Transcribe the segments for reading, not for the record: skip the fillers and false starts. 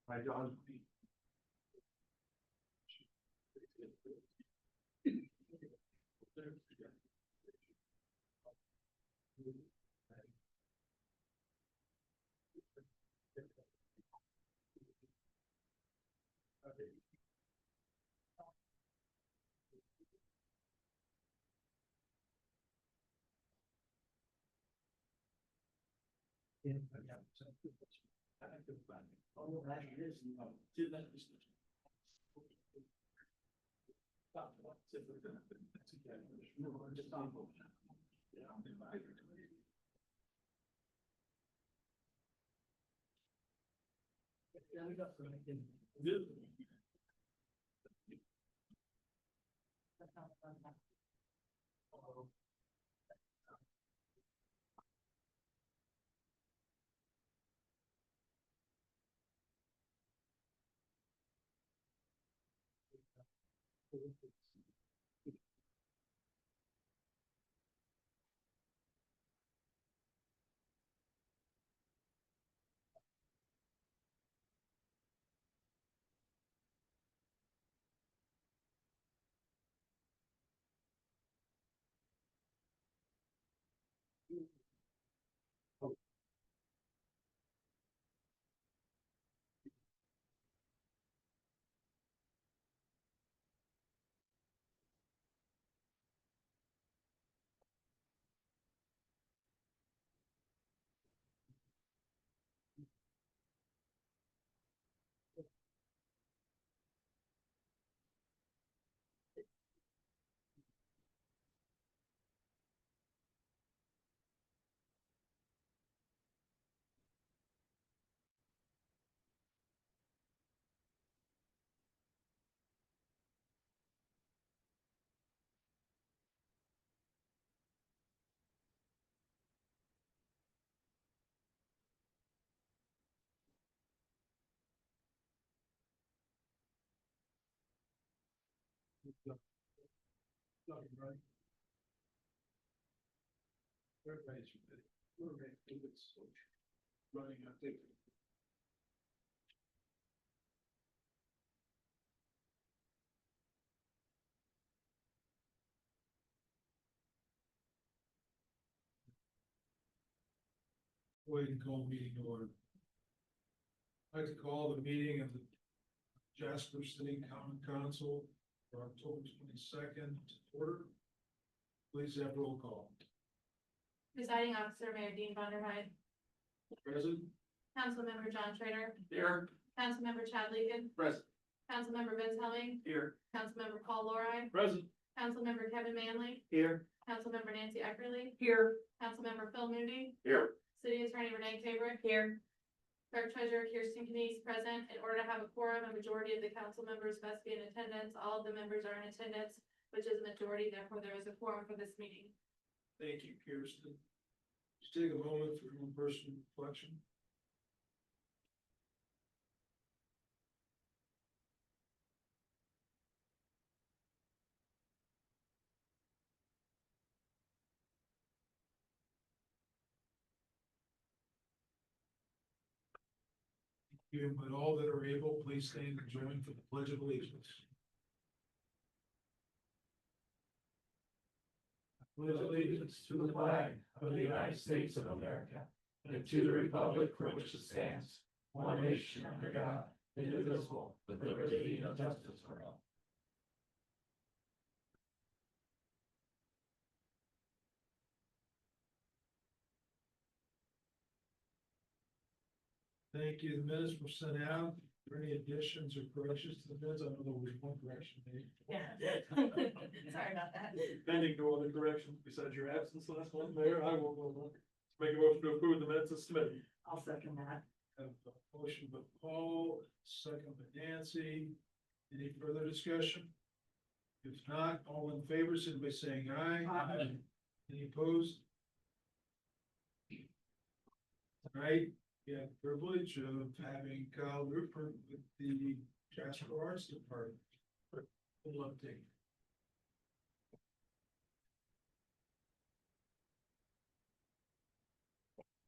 Hi, John. Running, I think. Go ahead and call meeting to order. I'd like to call the meeting of the Jasper City Common Council for October 22nd to order. Please have roll call. Presiding officer, Mayor Dean Vonderheide. Present. Councilmember John Schrader. Here. Councilmember Chad Legan. Present. Councilmember Vince Helming. Here. Councilmember Paul Lori. Present. Councilmember Kevin Manley. Here. Councilmember Nancy Eckerly. Here. Councilmember Phil Moody. Here. City Attorney Renee Tabor. Here. Clerk Treasurer Kirsten Knies present. In order to have a quorum, a majority of the council members must be in attendance. All of the members are in attendance, which is a majority, therefore there is a quorum for this meeting. Thank you, Kirsten. Just take a moment for your own personal reflection. You, but all that are able, please stand and join for the Pledge of Allegiance. With allegiance to the flag of the United States of America and to the republic for which it stands, one nation under God, indivisible, with liberty and justice for all. Thank you. The minutes were sent out. Are there any additions or corrections to the minutes? I know there was one correction made. Yeah. Sorry about that. Pending no other corrections besides your absence last month, Mayor, I will make a motion to approve the minutes as submitted. I'll second that. Have a motion by Paul, second by Nancy. Any further discussion? If not, all in favor, signify by saying aye. Aye. Any opposed? All right, we have the privilege of having Kyle Rupert with the Jasper Arts Department. Full update.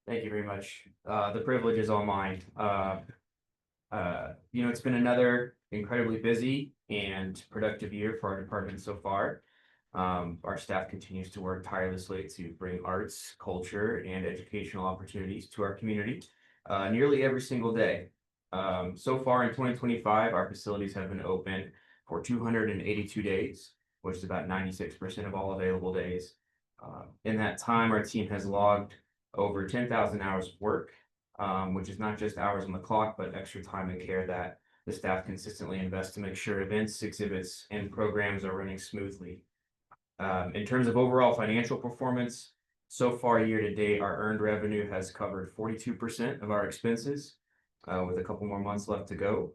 Thank you very much. The privilege is all mine. It's been another incredibly busy and productive year for our department so far. Our staff continues to work tirelessly to bring arts, culture, and educational opportunities to our community nearly every single day. So far in 2025, our facilities have been open for 282 days, which is about 96% of all available days. In that time, our team has logged over 10,000 hours of work, which is not just hours on the clock, but extra time and care that the staff consistently invest to make sure events, exhibits, and programs are running smoothly. In terms of overall financial performance, so far year to date, our earned revenue has covered 42% of our expenses, with a couple more months left to go.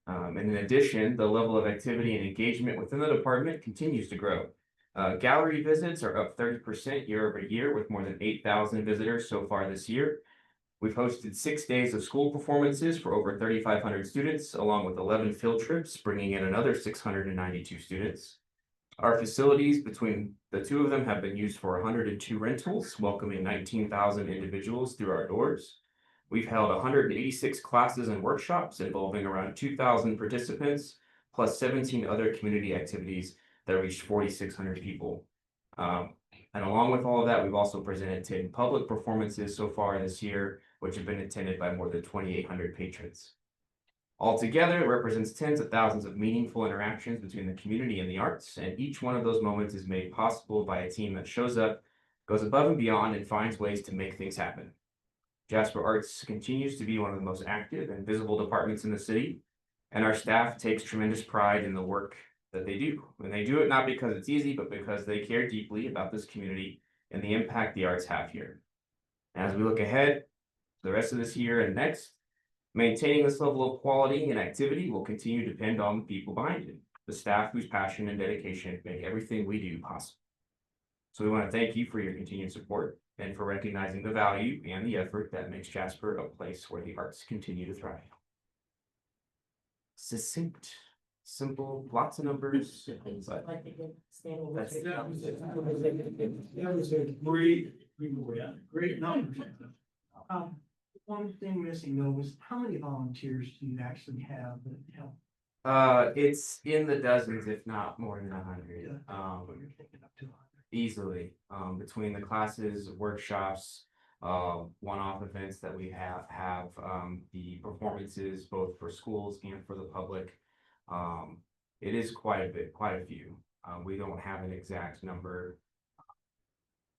And in addition, the level of activity and engagement within the department continues to grow. Gallery visits are up 30% year over year, with more than 8,000 visitors so far this year. We've hosted 6 days of school performances for over 3,500 students, along with 11 field trips, bringing in another 692 students. Our facilities, between the two of them, have been used for 102 rentals, welcoming 19,000 individuals through our doors. We've held 186 classes and workshops involving around 2,000 participants, plus 17 other community activities that reached 4,600 people. And along with all of that, we've also presented 10 public performances so far this year, which have been attended by more than 2,800 patrons. Altogether, it represents tens of thousands of meaningful interactions between the community and the arts, and each one of those moments is made possible by a team that shows up, goes above and beyond, and finds ways to make things happen. Jasper Arts continues to be one of the most active and visible departments in the city, and our staff takes tremendous pride in the work that they do. And they do it not because it's easy, but because they care deeply about this community and the impact the arts have here. As we look ahead to the rest of this year and next, maintaining this level of quality and activity will continue to depend on the people behind it, the staff whose passion and dedication make everything we do possible. So we want to thank you for your continued support and for recognizing the value and the effort that makes Jasper a place where the arts continue to thrive. Succinct, simple, lots of numbers. But Like they did stand over. That's- That was a great number. One thing missing though was how many volunteers do you actually have that help? It's in the dozens, if not more than 100. You're thinking up to 100. Easily, between the classes, workshops, one-off events that we have the performances both for schools and for the public. It is quite a bit, quite a few. We don't have an exact number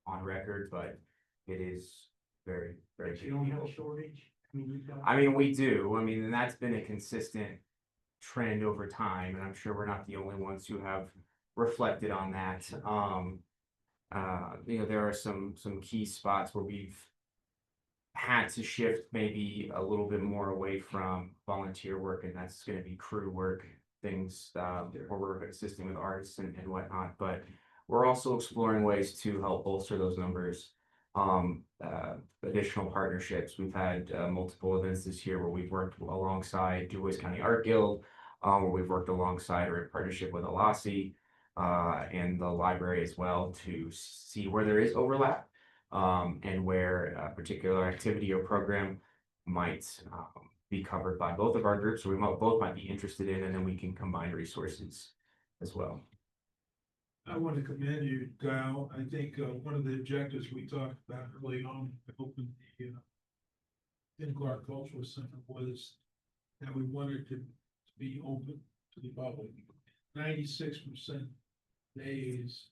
on record, but it is very, very But few. you don't have a shortage? I mean, you've got. I mean, we do. I mean, and that's been a consistent trend over time, and I'm sure we're not the only ones who have reflected on that. There are some key spots where we've had to shift maybe a little bit more away from volunteer work, and that's going to be crew work, things where we're assisting with artists and whatnot. But we're also exploring ways to help bolster those numbers. Additional partnerships. We've had multiple events this year where we've worked alongside Du Bois County Art Guild, where we've worked alongside or in partnership with Alasi and the library as well to see where there is overlap and where a particular activity or program might be covered by both of our groups, or we both might be interested in, and then we can combine resources as well. I want to commend you, Kyle. I think one of the objectives we talked about early on, to open the Clark Cultural Center, was that we wanted to be open to the public. 96% days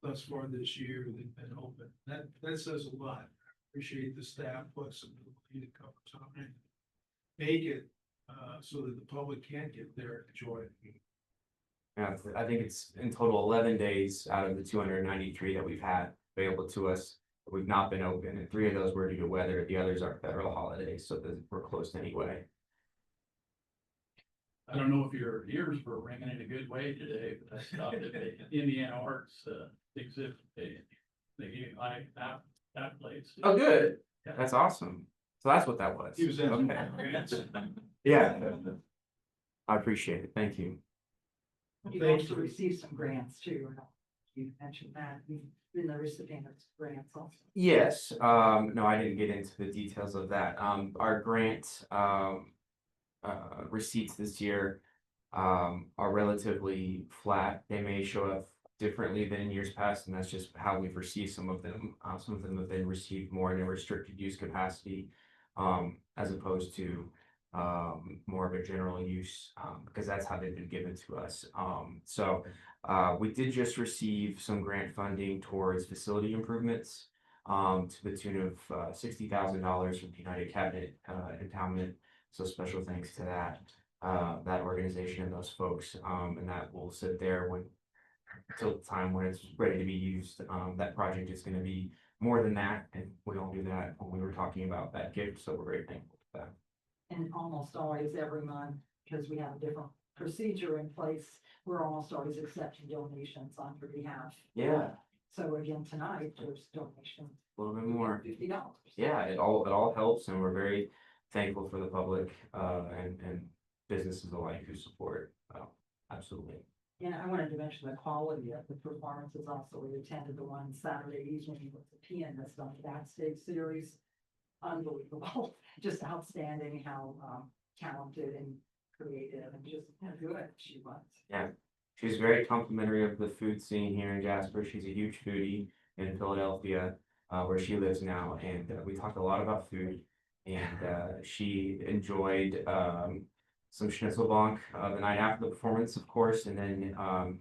thus far this year they've been open. That says a lot. I appreciate the staff flexibility to cover time, make it so that the public can get there and enjoy it. Yeah, I think it's in total 11 days out of the 293 that we've had available to us. We've not been open, and 3 of those were due to weather. The others are federal holidays, so we're closed anyway. I don't know if your ears were ringing in a good way today, but I stopped at the Indiana Arts exhibit. They gave that place. Oh, good. That's awesome. So that's what that was. He was asking Okay. for grants. Yeah. I appreciate it. Thank you. You've Thank also you. received some grants too. You mentioned that you've been the recipient of grants also. Yes, no, I didn't get into the details of that. Our grant, receipts this year, are relatively flat. They may show up differently than in years past, and that's just how we've received some of them. Some of them have been received more in a restricted use capacity, as opposed to, more of a general use, because that's how they've been given to us. We did just receive some grant funding towards facility improvements, to the tune of $60,000 from the United Cabinet Endowment. So special thanks to that organization and those folks, and that will sit there till the time when it's ready to be used. That project is going to be more than that, and we don't do that when we were talking about that gift, so we're very thankful for that. And almost always every month, because we have a different procedure in place, we're almost always accepting donations on your behalf. Yeah, So again, tonight, there's donations. a little bit more. $50. Yeah, it all helps, and we're very thankful for the public, and businesses alike who support. Absolutely. And I wanted to mention the quality of the performances also. We attended the one Saturday evening with the pianist on the backstage series. Unbelievable, just outstanding how talented and creative and just how good she was. She's very complimentary of the food scene here in Jasper. She's a huge foodie in Philadelphia, where she lives now, and we talked a lot about food. And she enjoyed some schnitzelbank the night after the performance, of course, and then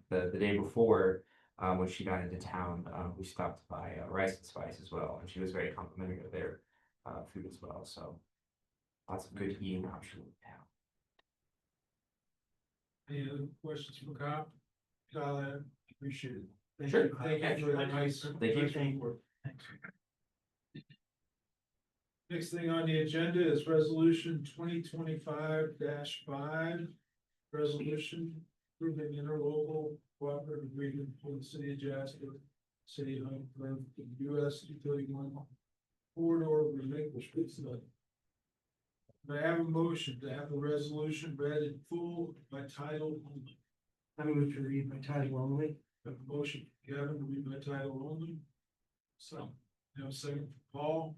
the day before, when she got into town, we stopped by Rice and Spice as well, and she was very complimentary of their food as well. So lots of good eating options in town. Any other questions for Kyle? Appreciate it. Thank Sure. you. Thank you for the nice. Thank you. nice report. Next thing on the agenda is resolution 2025-5. Resolution approving interlocal cooperative agreement for the city of Jasper, city of Huntsville, US 231 corridor relinquishment study. May I have a motion to have the resolution read in full by title only? I move to read by title only. Have a motion, from Kevin, to read by title only. So, now a second for Paul.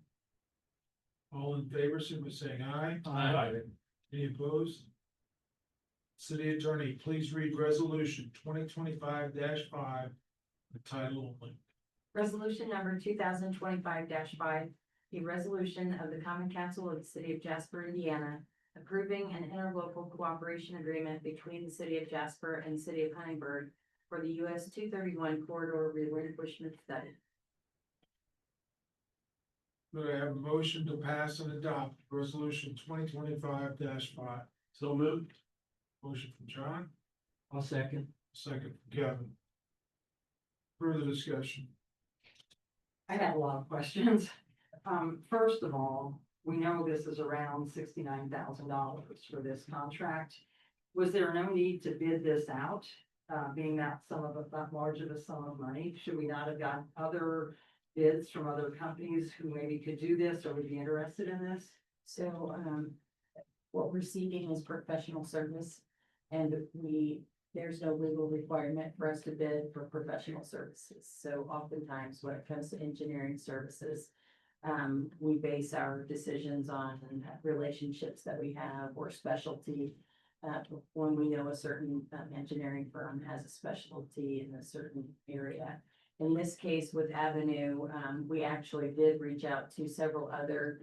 All in favor, signify by saying aye. Aye. Any opposed? City Attorney, please read resolution 2025-5, the title only. Resolution number 2025-5, a resolution of the Common Council of the City of Jasper, Indiana, approving an interlocal cooperation agreement between the City of Jasper and the City of Huntingburg for the US 231 corridor relinquishment study. Do I have a motion to pass and adopt resolution 2025-5? So moved. Motion from John, I'll second. second from Kevin. Further discussion. I have a lot of questions. First of all, we know this is around $69,000 for this contract. Was there no need to bid this out, being that that large of a sum of money? Should we not have gotten other bids from other companies who maybe could do this or would be interested in this? So, what we're seeking is professional service, and there's no legal requirement for us to bid for professional services. So oftentimes when it comes to engineering services, we base our decisions on relationships that we have or specialty. When we know a certain engineering firm has a specialty in a certain area. In this case with Avenue, we actually did reach out to several other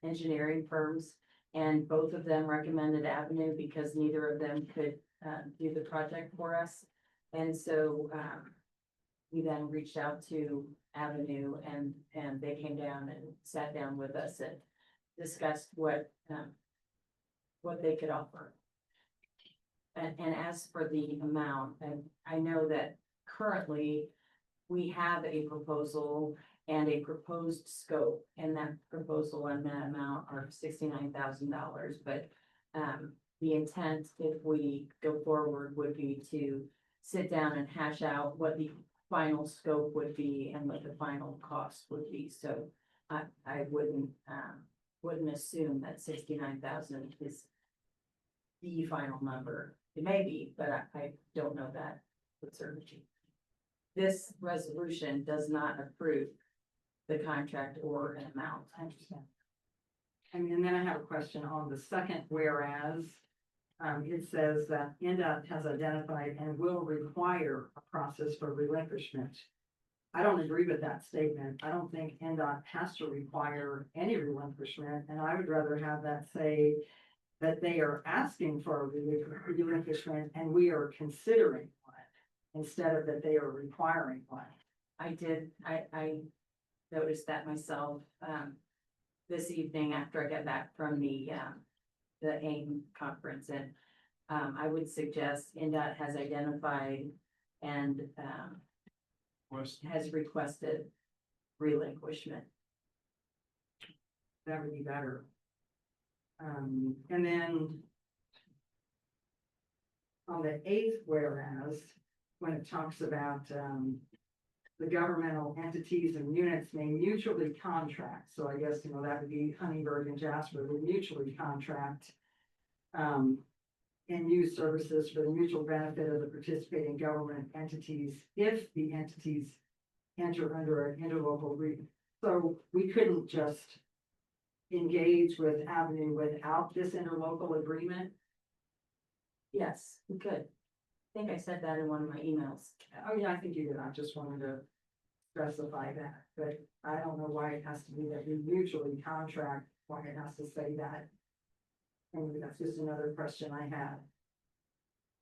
engineering firms, and both of them recommended Avenue because neither of them could do the project for us. And so we then reached out to Avenue, and they came down and sat down with us and discussed what they could offer. And as for the amount, and I know that currently we have a proposal and a proposed scope, and that proposal and that amount are $69,000, but the intent, if we go forward, would be to sit down and hash out what the final scope would be and what the final cost would be. So I wouldn't assume that 69,000 is the final number. It may be, but I don't know that with certainty. this resolution does not approve the contract or an amount. I understand. And then I have a question on the second whereas. It says that NDOT has identified and will require a process for relinquishment. I don't agree with that statement. I don't think NDOT has to require any relinquishment, and I would rather have that say that they are asking for a relinquishment and we are considering one, instead of that they are requiring one. I noticed that myself, this evening after I got back from the AIM conference, and, I would suggest NDOT has identified and, has requested relinquishment. That would be better. And then on the eighth whereas, when it talks about, the governmental entities and units may mutually contract, so I guess, that would be Huntingburg and Jasper, would mutually contract, and use services for the mutual benefit of the participating government entities if the entities enter under an interlocal agreement. So we couldn't just engage with Avenue without this interlocal agreement? Yes, we could. I think I said that in one of my emails. Oh, yeah, I think you did. I just wanted to specify that, but I don't know why it has to be that we mutually contract, why it has to say that. And that's just another question I had.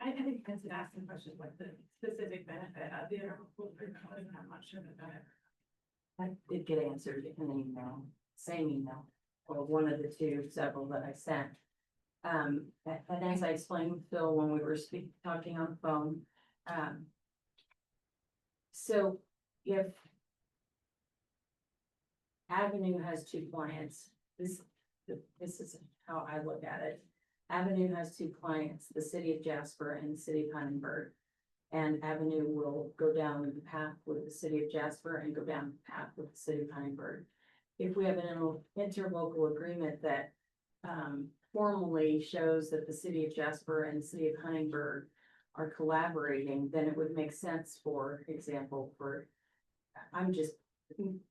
I think you can ask some questions like the specific benefit of the interlocal agreement, I'm not sure that. I did get answered in an email, same email, or one of the two, several that I sent. And as I explained with Phil when we were talking on the phone, so if Avenue has two clients, this is how I look at it. Avenue has two clients, the city of Jasper and the city of Huntingburg. And Avenue will go down the path with the city of Jasper and go down the path with the city of Huntingburg. If we have an interlocal agreement that formally shows that the city of Jasper and the city of Huntingburg are collaborating, then it would make sense, for example, I'm just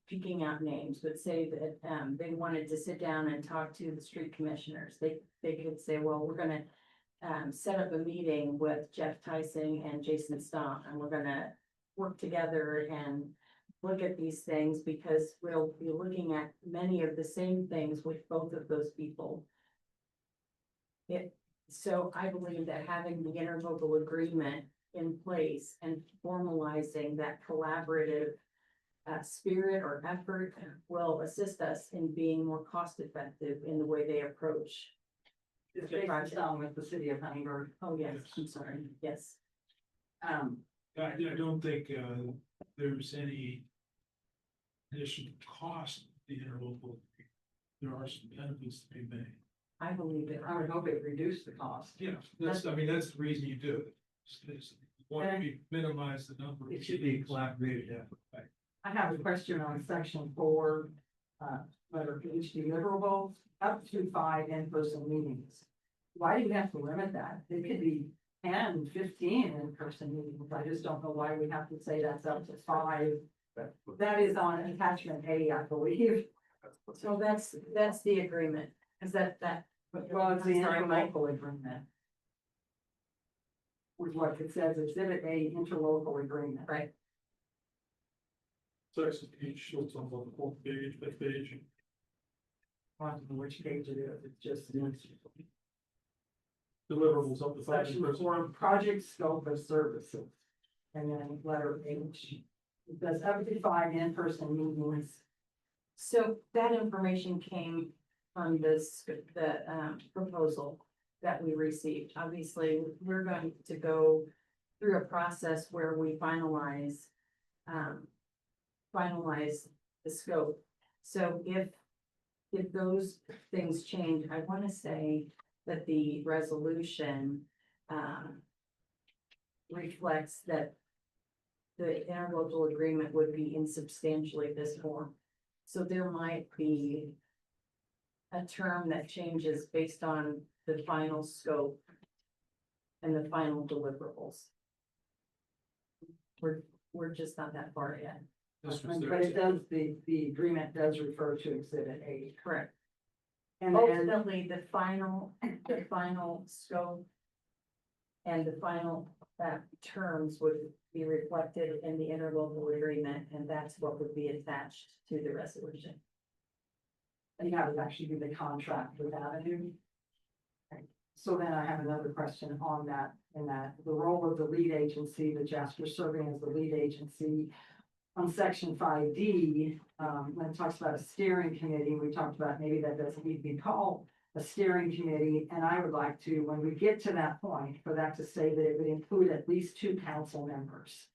picking out names, but say that they wanted to sit down and talk to the street commissioners. They could say, well, we're gonna set up a meeting with Jeff Tyson and Jason Stomp, and we're gonna work together and look at these things, because we'll be looking at many of the same things with both of those people. So I believe that having the interlocal agreement in place and formalizing that collaborative spirit or effort will assist us in being more cost effective in the way they approach. It's the based project. on with the city of Huntingburg. Oh, yes, I'm sorry, yes. I don't think, there's any additional cost of the interlocal. There are some benefits to be made. I believe it. I would hope it reduced the cost. Yeah, that's the reason you do it. Is you want to minimize the number. It should be a collaborative effort. I have a question on section 4, letter H, deliverables, up to 5 in-person meetings. Why do you have to limit that? It could be 10, 15 in-person meetings. I just don't know why we have to say that's up to 5. But that is on attachment A, I believe. So that's the agreement, is that. Well, it's the I'm sorry, Mike. interlocal agreement. With what it says, exhibit A, interlocal agreement. Right. Section H, so it's on the fourth page, fifth page. I don't know which page it is. It's just Deliverables up to 5 section in-person. 4, project scope of services. And then letter H. It says up to 5 in-person meetings. So that information came from the proposal that we received. Obviously, we're going to go through a process where we finalize the scope. So if those things change, I want to say that the resolution reflects that the interlocal agreement would be in substantially this form. So there might be a term that changes based on the final scope and the final deliverables. we're just not that far yet. This was But their, it does, the agreement does refer to exhibit A. Correct. And Ultimately, the final scope and the final terms would be reflected in the interlocal agreement, and that's what would be attached to the resolution. and that would actually be the contract with Avenue. Okay. So then I have another question on that, in that the role of the lead agency, the Jasper serving as the lead agency. On section 5D, when it talks about a steering committee, we talked about maybe that doesn't need to be called a steering committee, and I would like to, when we get to that point, for that to say that it would include at least 2 council members.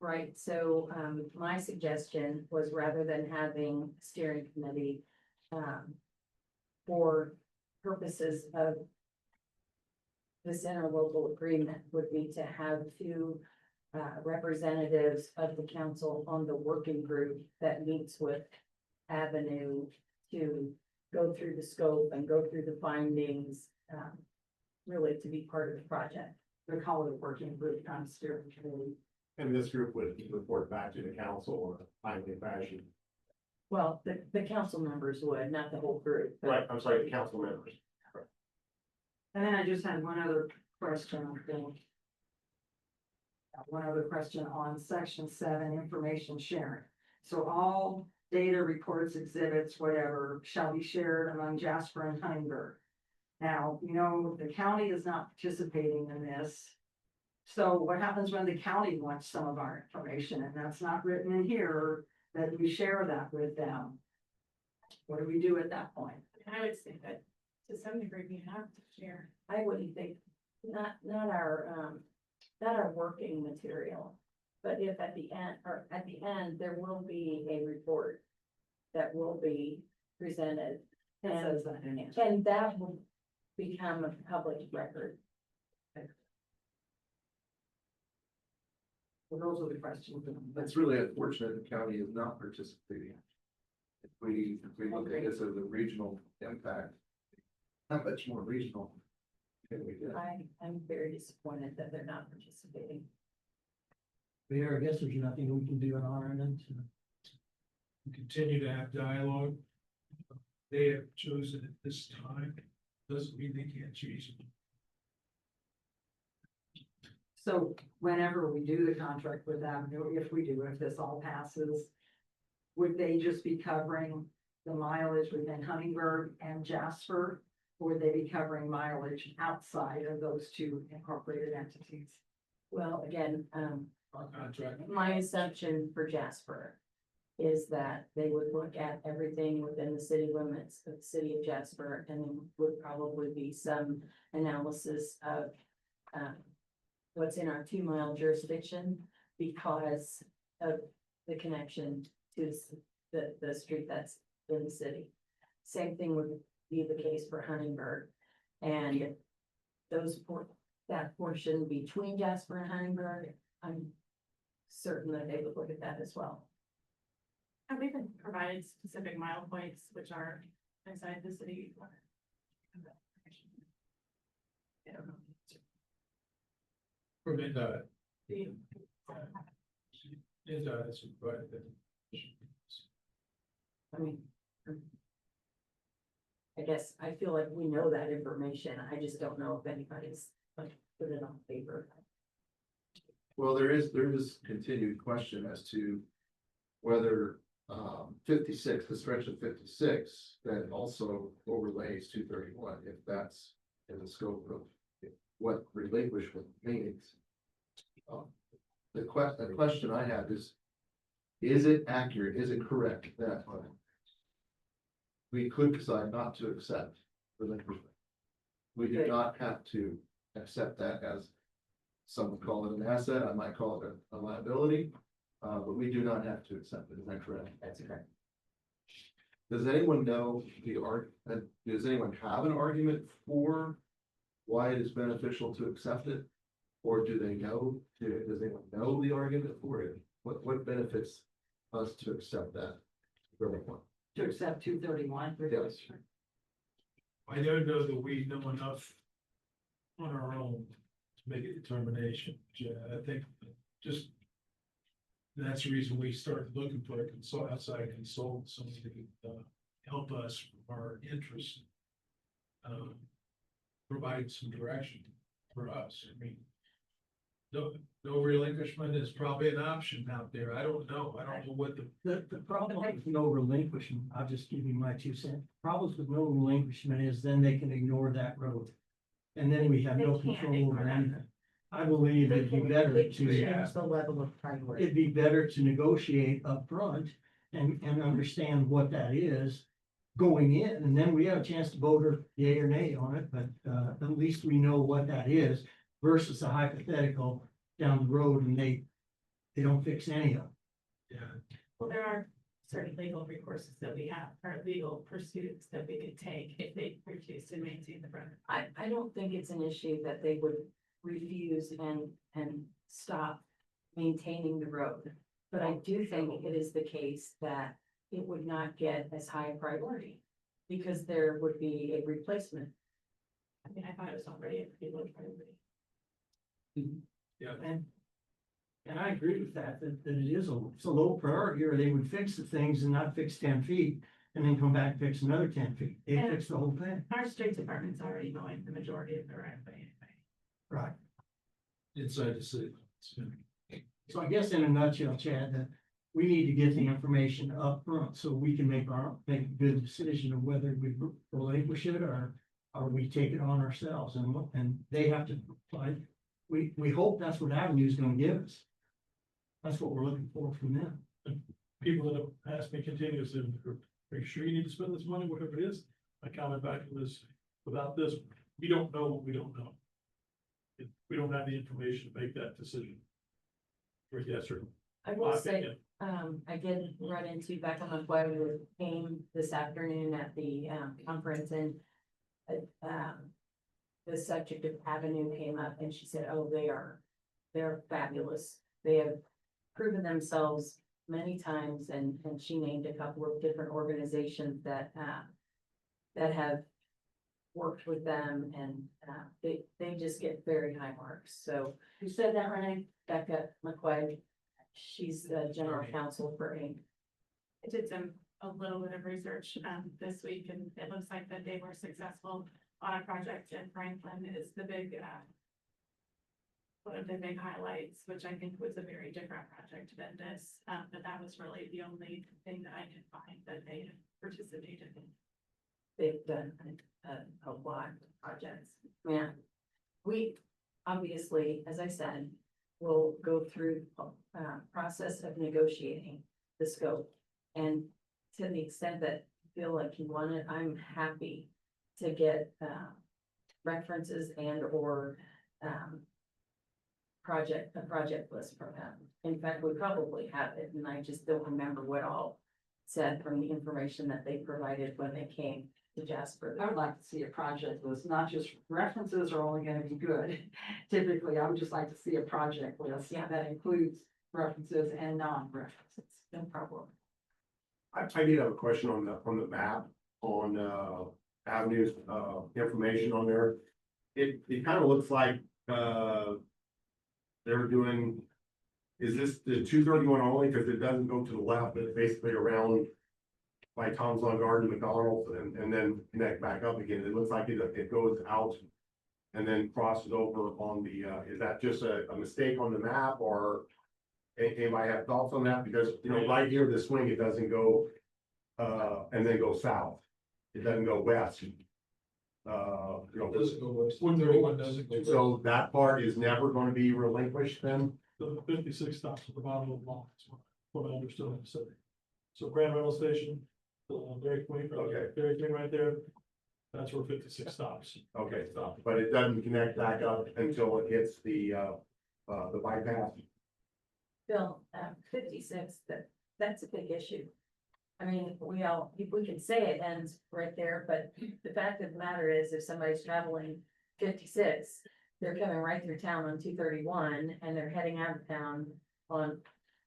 Right, so, my suggestion was rather than having a steering committee, for purposes of this interlocal agreement would be to have 2 representatives of the council on the working group that meets with Avenue to go through the scope and go through the findings, really to be part of the project. They call it a working group, not a steering committee. And this group would report back to the council in a timely fashion. Well, the council members would, not the whole group. but- Right, I'm sorry, the council members. And then I just had one other question, I think. One other question on section 7, information sharing. So all data, reports, exhibits, whatever, shall be shared among Jasper and Huntingburg. Now, you know, the county is not participating in this. So what happens when the county wants some of our information and that's not written in here, that we share that with them? What do we do at that point? I would say that to some degree we have to share. I wouldn't think, not our working material. But if at the end, there will be a report that will be presented. It says that in it. And that will become a public record. So those are the questions. It's really unfortunate the county is not participating. If we look at this as a regional impact, how much more regional can we get? I'm very disappointed that they're not participating. Mayor, I guess there's nothing we can do on our end. we continue to have dialogue. They have chosen at this time, doesn't mean they can't choose. So whenever we do the contract with Avenue, if we do, if this all passes, would they just be covering the mileage within Huntingburg and Jasper? Or would they be covering mileage outside of those 2 incorporated entities? Well, again, Our contract, my assumption for Jasper is that they would look at everything within the city limits of the city of Jasper, and there would probably be some analysis of what's in our 2-mile jurisdiction because of the connection to the street that's in the city. Same thing would be the case for Huntingburg. And that portion between Jasper and Huntingburg, I'm certain that they would look at that as well. Have we been provided specific mile points which are inside the city? I don't know. from NDOT, The- NDOT is provided that. I mean, I guess I feel like we know that information. I just don't know if anybody's like put it on paper. Well, there is continued question as to whether 56, the stretch of 56, that also overlays 231, if that's in the scope of what relinquishment means. The question I have is it accurate, is it correct that we could decide not to accept relinquishment? We do not have to accept that as, some would call it an asset, I might call it a liability, but we do not have to accept it, is that correct? That's correct. Does anyone know does anyone have an argument for why it is beneficial to accept it? Or do they know, does anyone know the argument for it? What benefits us to accept that? To accept 231? Yes. I don't know that we know enough on our own to make a determination. I think just That's the reason we started looking for a outside consultant, somebody that could, help us from our interest. Provide some direction for us. I mean, no relinquishment is probably an option out there. I don't know. I don't know what the, The problem with no relinquishment, I'll just give you my 2 cents. Problems with no relinquishment is then they can ignore that road. And then we have no They can't control ignore over that. anything. I believe it'd be better to, Change the level of priority. it'd be better to negotiate upfront and understand what that is going in, and then we have a chance to vote or yea or nay on it, but, at least we know what that is versus a hypothetical down the road and they don't fix any of it. yeah, Well, there are certain legal recourses that we have, or legal pursuits that we could take if they refuse to maintain the road. I don't think it's an issue that they would refuse and stop maintaining the road. But I do think it is the case that it would not get as high a priority because there would be a replacement. I mean, I thought it was already a pretty low priority. yeah. And I agree with that it is it's a low priority, or they would fix the things and not fix 10 feet and then come back and fix another 10 feet. They Yeah. fix the whole thing. Our street department's already mowing the majority of the right of way anyway. Right. Inside the city. So I guess in a nutshell, Chad, that we need to get the information up front so we can make a good decision of whether we relinquish it or we take it on ourselves and they have to apply. We hope that's what Avenue is gonna give us. That's what we're looking for from them. People that have asked me continuously, are you sure you need to spend this money, whatever it is? My comment back was, without this, we don't know what we don't know. We don't have the information to make that decision. Or yes, or. I will say, I did run into Becca McWay who came this afternoon at the conference and the subject of Avenue came up and she said, oh, they're fabulous. They have proven themselves many times and she named a couple of different organizations that have worked with them and they just get very high marks. So who said that, Renee? Becca McWay. She's the general counsel for Inc. I did a little bit of research, this week and it looks like that they were successful on a project in Franklin is the big, one of the big highlights, which I think was a very different project than this. But that was really the only thing that I could find that they had participated in. They've done a lot of projects. Yeah. We obviously, as I said, will go through process of negotiating the scope. And to the extent that you feel like you want it, I'm happy to get references and or a project list from them. In fact, we probably have it, and I just don't remember what all said from the information that they provided when they came to Jasper. I would like to see a project list, not just references are only gonna be good. Typically, I would just like to see a project list that includes references and non-references. No problem. I did have a question on the map, on Avenue's information on there. It kind of looks like they're doing, is this the 231 only? Because it doesn't go to the left, but it's basically around by Tom's Lawn Garden, McDonald's, and then connect back up again. It looks like it goes out and then crosses over on the, is that just a mistake on the map, or anybody have thoughts on that? Because, you know, right here, the swing, it doesn't go, and then go south. It doesn't go west. You know, Doesn't go west. Wouldn't go 31 west. doesn't go west. so that part is never going to be relinquished then? The 56 stops at the bottom of the line, is what I understood him to say. So Grand Rental Station, Dairy Queen, Okay. Dairy Queen right there, that's where 56 stops. Okay, but it doesn't connect back up until it hits the bypass? Bill, 56, that's a big issue. I mean, we can say it ends right there, but the fact of the matter is, if somebody's traveling 56, they're coming right through town on 231 and they're heading out of town on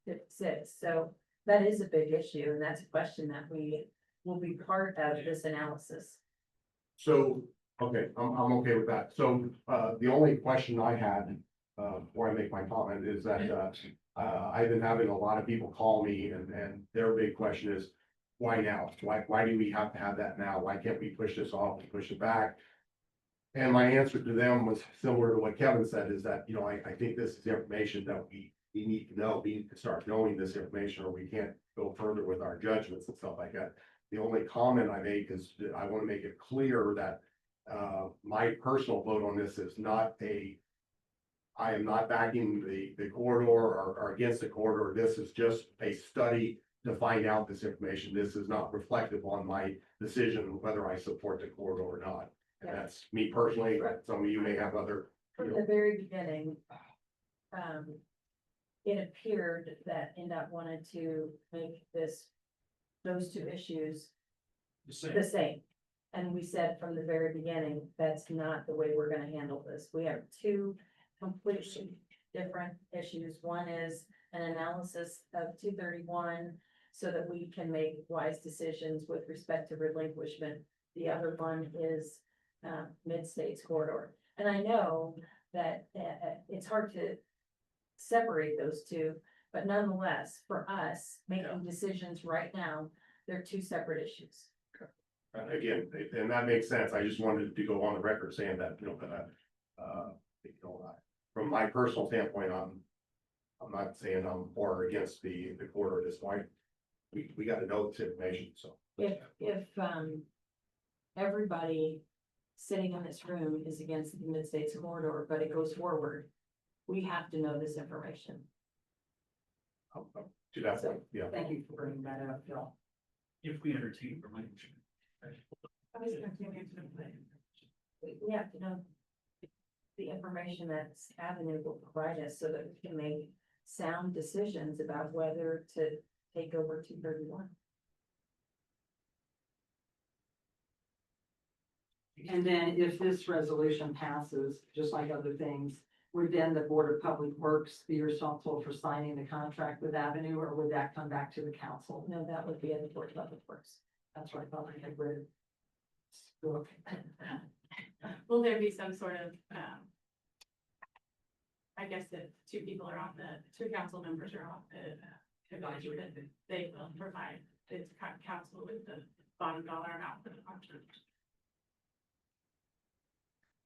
56. So that is a big issue, and that's a question that we will be part of this analysis. So, okay, I'm okay with that. So, the only question I had, before I make my comment is that, I've been having a lot of people call me and their big question is, why now? Why do we have to have that now? Why can't we push this off and push it back? And my answer to them was similar to what Kevin said, is that, you know, I think this is information that we need to know. We need to start knowing this information, or we can't go further with our judgments and stuff like that. The only comment I make is that I want to make it clear that my personal vote on this is not I am not backing the corridor or against the corridor. This is just a study to find out this information. This is not reflective on my decision whether I support the corridor or not. And that's me personally. Some of you may have other. From the very beginning, it appeared that NDOT wanted to make those two issues the same. And we said from the very beginning, that's not the way we're gonna handle this. We have two completely different issues. One is an analysis of 231 so that we can make wise decisions with respect to relinquishment. The other one is mid-states corridor. And I know that it's hard to separate those two, but nonetheless, for us, making decisions right now, they're two separate issues. Again, and that makes sense. I just wanted to go on the record saying that, you know, from my personal standpoint, I'm not saying I'm for or against the corridor at this point. We got to know this information, so. If everybody sitting in this room is against the mid-states corridor, but it goes forward, we have to know this information. To that point, yeah. Thank you for bringing that up, Phil. If we entertain relinquishment. We have to know the information that Avenue will provide us so that we can make sound decisions about whether to take over 231. And then if this resolution passes, just like other things, would then the Board of Public Works be responsible for signing the contract with Avenue, or would that come back to the council? No, that would be at the Board of Public Works. That's what I thought I had read. Book. Will there be some sort of, I guess if two council members are on the advisory, that they will provide the council with the bottom dollar amount for the contract.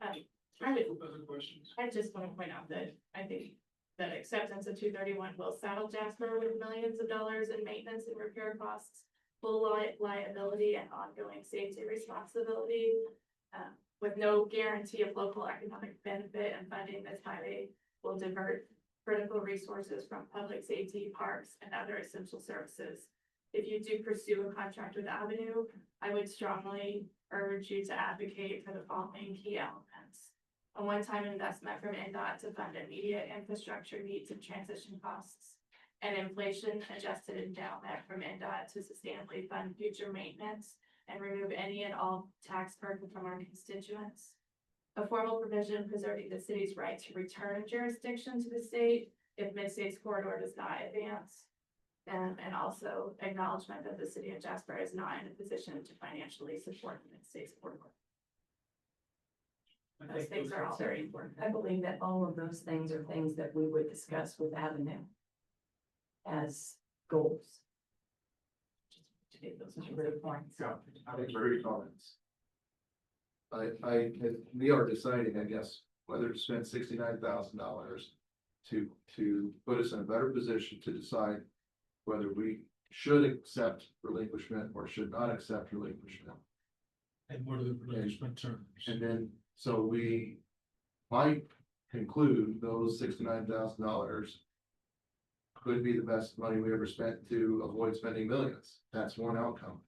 Other questions? I just want to point out that I think that acceptance of 231 will saddle Jasper with millions of dollars in maintenance and repair costs, full liability and ongoing safety responsibility, with no guarantee of local economic benefit, and funding this highway will divert critical resources from public safety, parks, and other essential services. If you do pursue a contract with Avenue, I would strongly urge you to advocate for the following key elements. A one-time investment from NDOT to fund immediate infrastructure needs and transition costs. An inflation-adjusted endowment from NDOT to sustainably fund future maintenance and remove any and all tax burden from our constituents. A formal provision preserving the city's right to return jurisdiction to the state if mid-states corridor does not advance. And also acknowledgement that the city of Jasper is not in a position to financially support the mid-states corridor. Those things are all very important. I believe that all of those things are things that we would discuss with Avenue as goals. To make those are great points. Yeah, I think very comments. We are deciding, I guess, whether to spend $69,000 to put us in a better position to decide whether we should accept relinquishment or should not accept relinquishment. And what are the relinquishment terms? And then, so we might conclude those $69,000 could be the best money we ever spent to avoid spending millions. That's one outcome.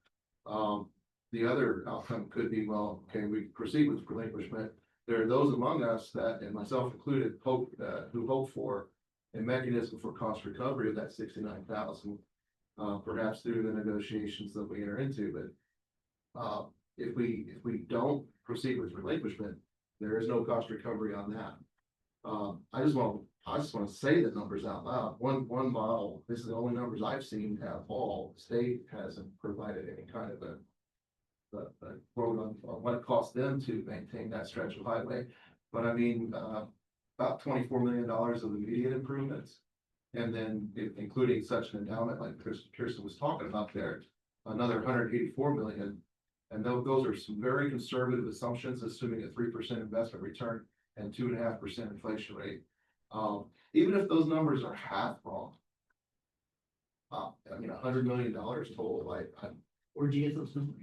The other outcome could be, well, okay, we proceed with relinquishment. There are those among us that, and myself included, who hope for a mechanism for cost recovery of that 69,000, perhaps through the negotiations that we enter into. But if we don't proceed with relinquishment, there is no cost recovery on that. I just want to say the numbers out loud. One model, this is the only numbers I've seen at all. The state hasn't provided any kind of a quote on what it costs them to maintain that stretch of highway. But I mean, about $24 million of immediate improvements. And then including such an endowment like Kirsten was talking about there, another 184 million. And those are some very conservative assumptions, assuming a 3% investment return and 2.5% inflation rate. Even if those numbers are half wrong. I mean, $100 million total, Where'd you get those numbers?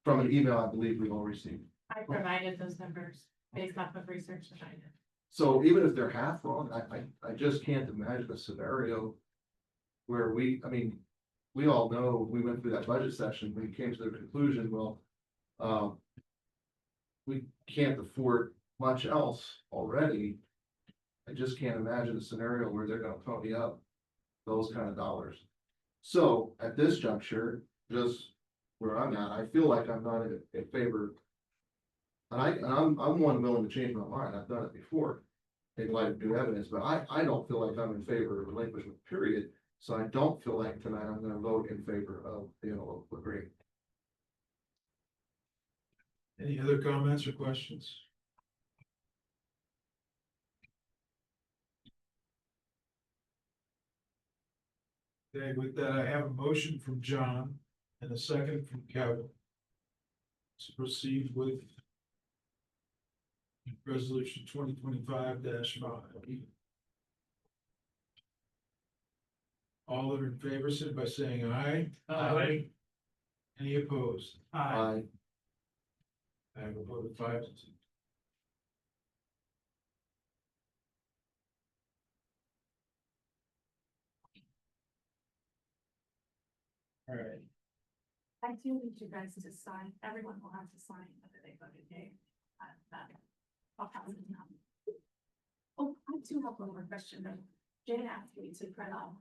from an email I believe we've all received. I provided those numbers based off of research that I did. So even if they're half wrong, I just can't imagine a scenario where I mean, we all know, we went through that budget session, we came to the conclusion, well, we can't afford much else already. I just can't imagine a scenario where they're gonna pony up those kind of dollars. So at this juncture, just where I'm at, I feel like I'm not in favor. And I'm one willing to change my mind. I've done it before in light of new evidence, but I don't feel like I'm in favor of relinquishment, period. So I don't feel like tonight I'm gonna vote in favor of the interlocal agreement. Any other comments or questions? Okay, with that, I have a motion from John and a second from Kevin to proceed with resolution 2025-5. All that are in favor, sit by saying aye. Aye. Any opposed? I I have a vote of 5-2. All right. I do need you guys to sign, everyone will have to sign whether they voted yea. I'll pass it now. Oh, I do have one more question though. Jane asked me to print off.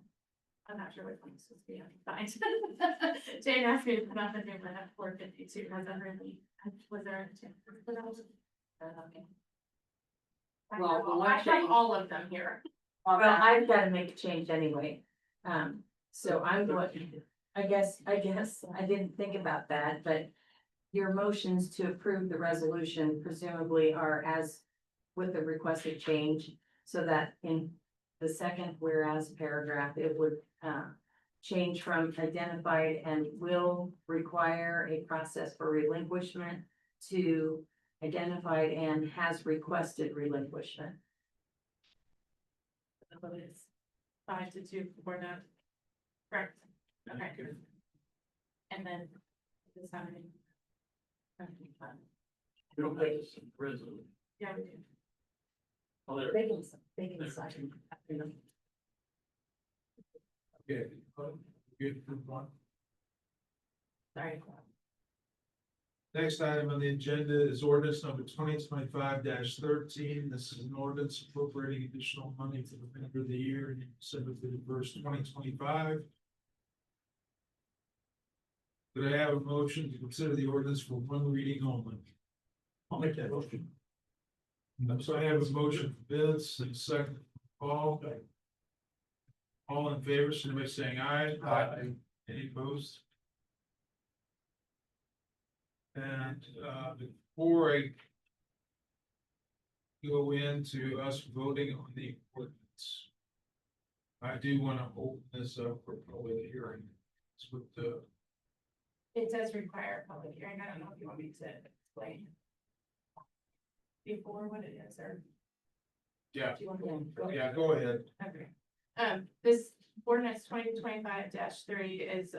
I'm not sure which one this was being signed. Jane asked me to put off the new one at 452. Was that really, was there a chance? Okay. Well, I have all of them here. Well, I've got to make a change anyway. So I'm going, I guess I didn't think about that, but your motions to approve the resolution presumably are as with the requested change, so that in the second whereas paragraph, it would change from identified and will require a process for relinquishment to identified and has requested relinquishment. The vote is 5-2 for that. Correct. Okay. And then this happening. We don't have this resolution. Yeah, we do. Oh, there. They can sign. Okay, good for one. Sorry. Next item on the agenda is ordinance number 2025-13. This is an ordinance appropriating additional money for the remainder of the year and December 31st, 2025. Could I have a motion to consider the ordinance for one reading only? I'll make that motion. So I have a motion for Vince and a second for Paul. All in favor, signify by saying aye. Aye. Any opposed? And before I go into us voting on the ordinance, I do want to open this up for public hearing. It's with the It does require a public hearing. I don't know if you want me to explain before what it is, or yeah, do you want me to? yeah, go ahead. Okay. This ordinance 2025-3 is,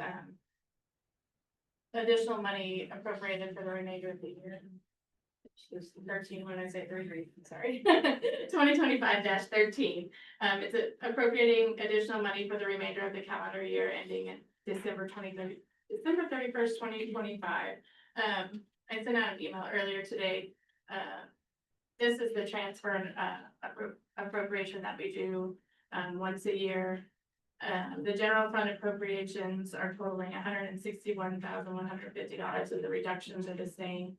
additional money appropriated for the remainder of the year. There's 13 when I say 33, sorry. 2025-13. It's appropriating additional money for the remainder of the calendar year ending in December 31st, 2025. I sent out an email earlier today. This is the transfer and appropriation that we do once a year. The general fund appropriations are totaling $161,150, and the reductions are the same,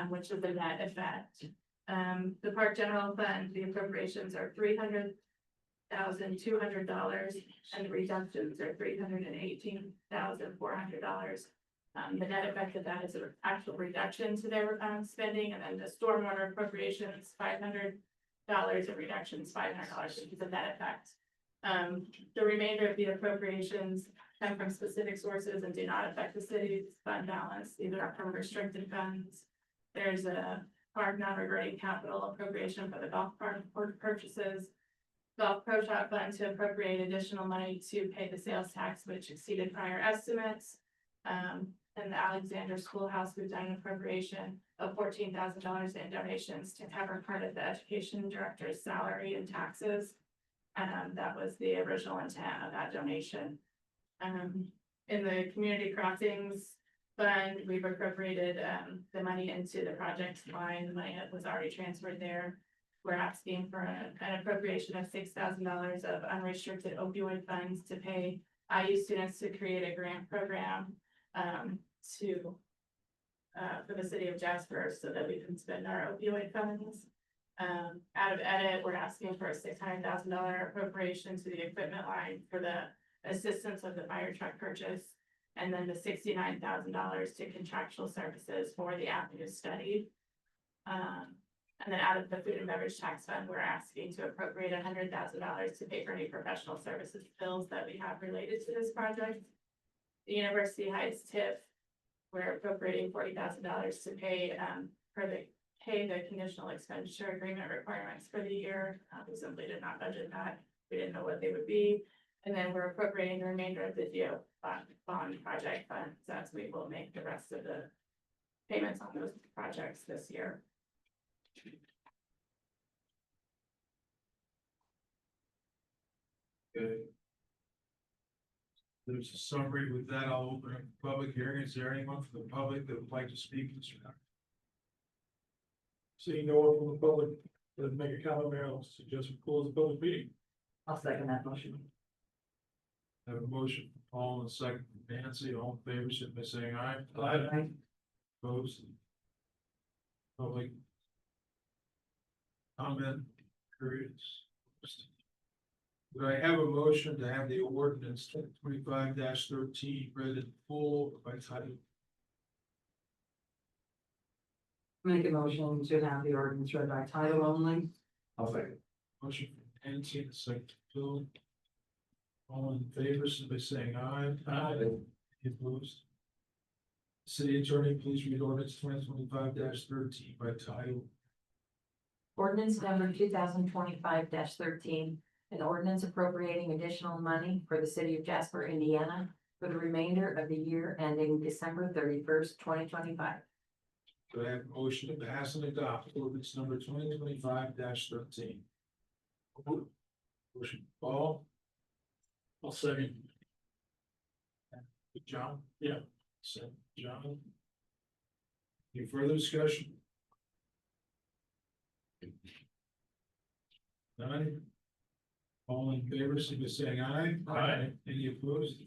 which is the net effect. The park general fund, the appropriations are $300,200, and the reductions are $318,400. The net effect of that is an actual reduction to their spending, and then the stormwater appropriations $500, and reductions $500, which is a net effect. The remainder of the appropriations come from specific sources and do not affect the city's fund balance, either are from restricted funds. There's a park non-reverting capital appropriation for the golf cart purchases. Golf Pro Shop Fund to appropriate additional money to pay the sales tax, which exceeded prior estimates. And the Alexander Schoolhouse, we've done an appropriation of $14,000 in donations to cover part of the education director's salary and taxes. That was the original intent of that donation. In the community crossings fund, we've appropriated the money into the project line. The money that was already transferred there. We're asking for an appropriation of $6,000 of unrestricted opioid funds to pay IU students to create a grant program for the city of Jasper so that we can spend our opioid funds. Out of edit, we're asking for a $600,000 appropriation to the equipment line for the assistance of the fire truck purchase. And then the $69,000 to contractual services for the avenue study. And then out of the food and beverage tax fund, we're asking to appropriate $100,000 to pay for any professional services bills that we have related to this project. The University Heights TIF, we're appropriating $40,000 to pay the conditional expenditure agreement requirements for the year. We simply did not budget that. We didn't know what they would be. And then we're appropriating the remainder of the geo bond project funds as we will make the rest of the payments on those projects this year. Okay. There's a summary. With that, I'll open up the public hearing. Is there anyone from the public that would like to speak to this matter? Seeing no one from the public, that make a comment, Mayor, I'll suggest we close the public meeting. I'll second that motion. I have a motion from Paul and a second from Nancy. All in favor, signify by saying aye. Aye. Opposed? Public comment periods. Do I have a motion to have the ordinance 25-13 read in full by title? Make a motion to have the ordinance read by title only. I'll second. Motion from Nancy and a second from Bill. All in favor, signify by saying aye. Aye. Any opposed? City Attorney, please read ordinance 2025-13 by title. Ordinance number 2025-13, an ordinance appropriating additional money for the city of Jasper, Indiana for the remainder of the year ending December 31st, 2025. Do I have a motion to pass and adopt ordinance number 2025-13? Motion, Paul, I'll second. John? Yeah. Second, John. Any further discussion? None? All in favor, signify by saying aye. Aye. Any opposed?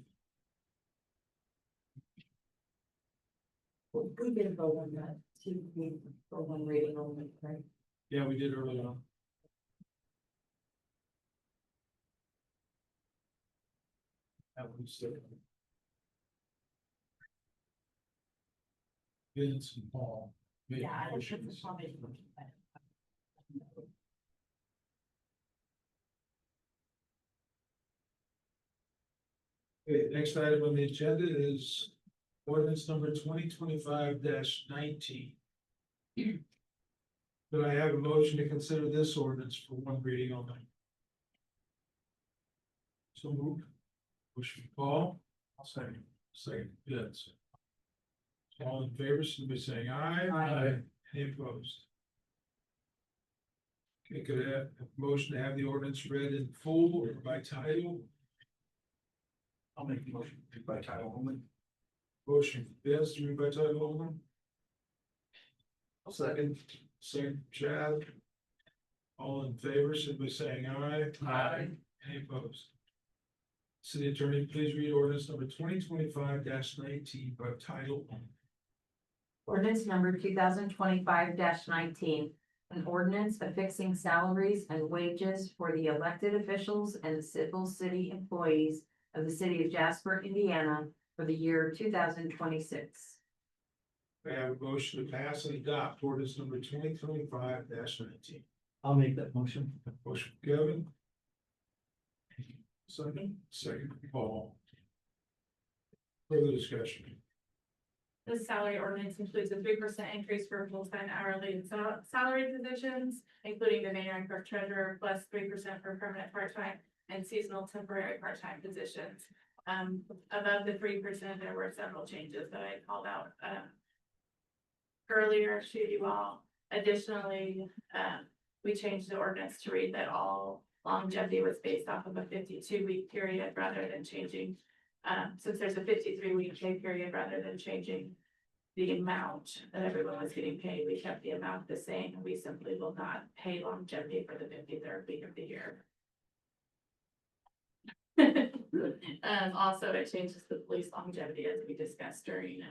We did vote on that, for one reading only, right? Yeah, we did early on. That was Vince and Paul. made motions. Okay, next item on the agenda is ordinance number 2025-19. Do I have a motion to consider this ordinance for one reading only? So moved. Motion Paul. I'll second. Second, Vince. All in favor, signify by saying aye. Aye. Any opposed? Okay, could I have a motion to have the ordinance read in full or by title? I'll make the motion. By title only. Motion for Vince to read by title only. I'll second. Second, Chad. All in favor, signify by saying aye. Aye. Any opposed? City Attorney, please read ordinance number 2025-19 by title only. Ordinance number 2025-19, an ordinance affixing salaries and wages for the elected officials and civil city employees of the city of Jasper, Indiana for the year 2026. I have a motion to pass and adopt ordinance number 2025-19. I'll make that motion. Motion, Kevin. Second, Paul. Further discussion. This salary ordinance includes a 3% increase for full-time hourly and salary positions, including the mayor and clerk treasurer, plus 3% for permanent part-time and seasonal temporary part-time positions. Above the 3%, there were several changes that I called out, earlier to you all. Additionally, we changed the ordinance to read that all longevity was based off of a 52-week period rather than changing, since there's a 53-week pay period, rather than changing the amount that everyone was getting paid. We kept the amount the same. We simply will not pay longevity for the 53rd week of the year. Also, it changes the police longevity, as we discussed during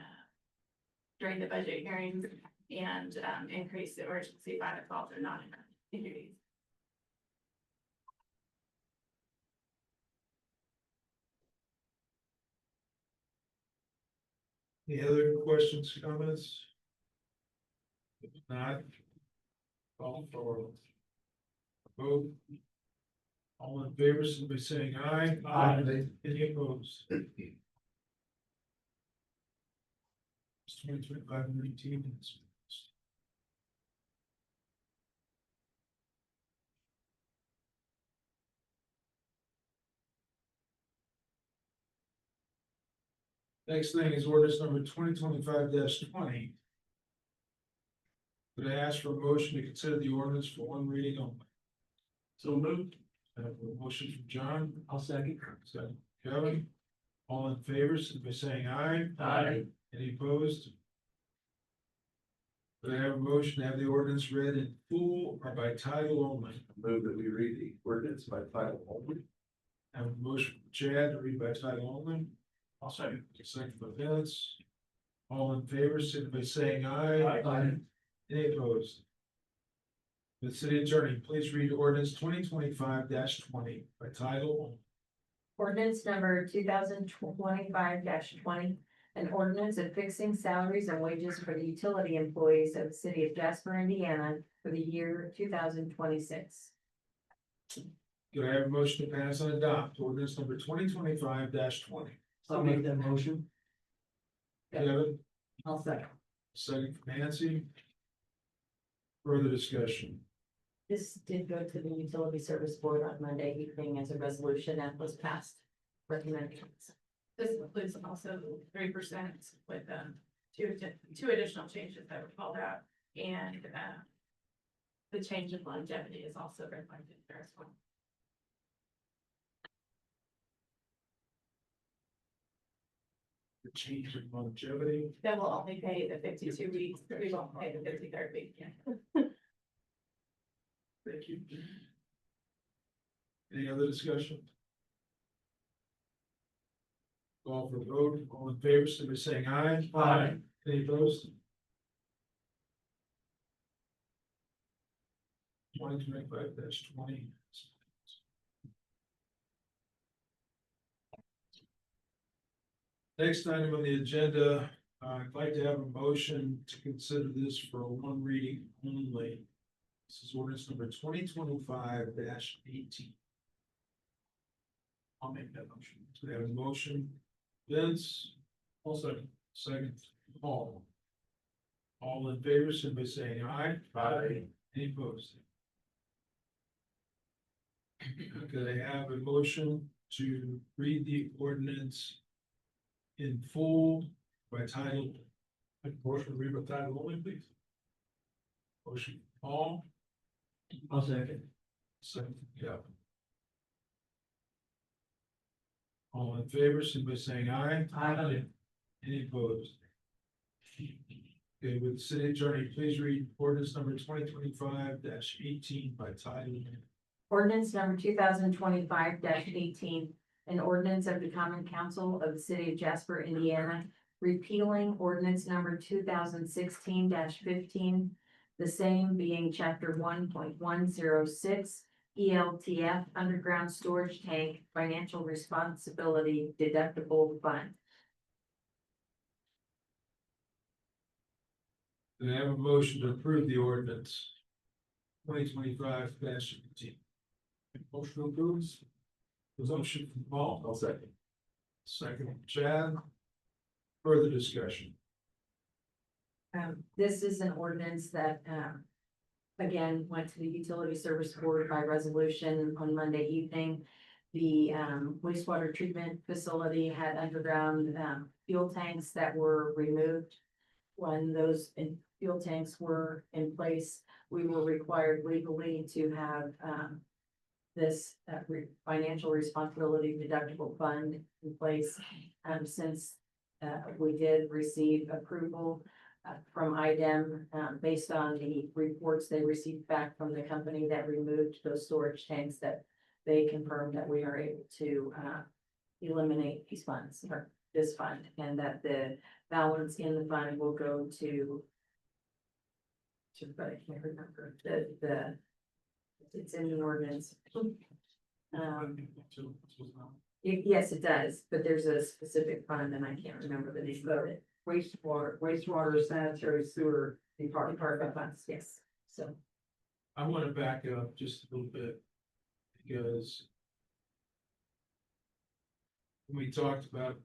the budget hearings, and increase the urgency by the calls or non-injuries. Any other questions, comments? If not, call for a vote. All in favor, simply saying aye. Aye. Any opposed? It's 2025-19. Next thing is ordinance number 2025-20. Could I ask for a motion to consider the ordinance for one reading only? So moved. I have a motion from John, I'll second. second Kevin. All in favor, simply saying aye. Aye. Any opposed? Could I have a motion to have the ordinance read in full or by title only? Move that we read the ordinance by title only. I have a motion from Chad to read by title only. I'll second. Second by Vince. All in favor, simply saying aye. Aye. Any opposed? The city attorney, please read ordinance 2025-20 by title only. Ordinance number 2025-20, an ordinance of fixing salaries and wages for the utility employees of the city of Jasper, Indiana for the year 2026. Do I have a motion to pass and adopt ordinance number 2025-20? I'll make that motion. Kevin, I'll second. second from Nancy. Further discussion. This did go to the utility service board on Monday evening as a resolution and was passed. Recommendations. This includes also 3% with two additional changes that were called out, and the change of longevity is also reflected there as well. The change in longevity. That will only pay the 52 weeks. We won't pay the 53rd week. Thank you. Any other discussion? Call for a vote. All in favor, simply saying aye. Aye. Any opposed? 2025-20. Next item on the agenda, I'd like to have a motion to consider this for one reading only. This is ordinance number 2025-18. I'll make that motion. So we have a motion, Vince, also second, Paul. All in favor, simply saying aye. Aye. Any opposed? Could I have a motion to read the ordinance in full by title? Make a motion to read by title only, please. Motion, Paul, I'll second. second, Kevin. All in favor, simply saying aye. Aye. Any opposed? Okay, with the city attorney, please read ordinance number 2025-18 by title. Ordinance number 2025-18, an ordinance of the Common Council of the city of Jasper, Indiana, repealing ordinance number 2016-15, the same being chapter 1.106, ELTF Underground Storage Tank Financial Responsibility Deductible Fund. Do I have a motion to approve the ordinance 2025-18? Motion approves. Motion from Paul, I'll second. second from Chad. Further discussion. This is an ordinance that, again, went to the Utility Service Board by resolution on Monday evening. The, wastewater treatment facility had underground, fuel tanks that were removed. When those fuel tanks were in place, we were required legally to have, this, financial responsibility deductible fund in place. Since, we did receive approval from IDEM, based on the reports they received back from the company that removed those storage tanks, that they confirmed that we are able to eliminate these funds, or this fund, and that the balance in the fund will go to, but I can't remember, it's in the ordinance. Yes, it does, but there's a specific fund and I can't remember the name of it. Wastewater sanitary sewer Department funds, yes, so. I want to back up just a little bit because when we talked about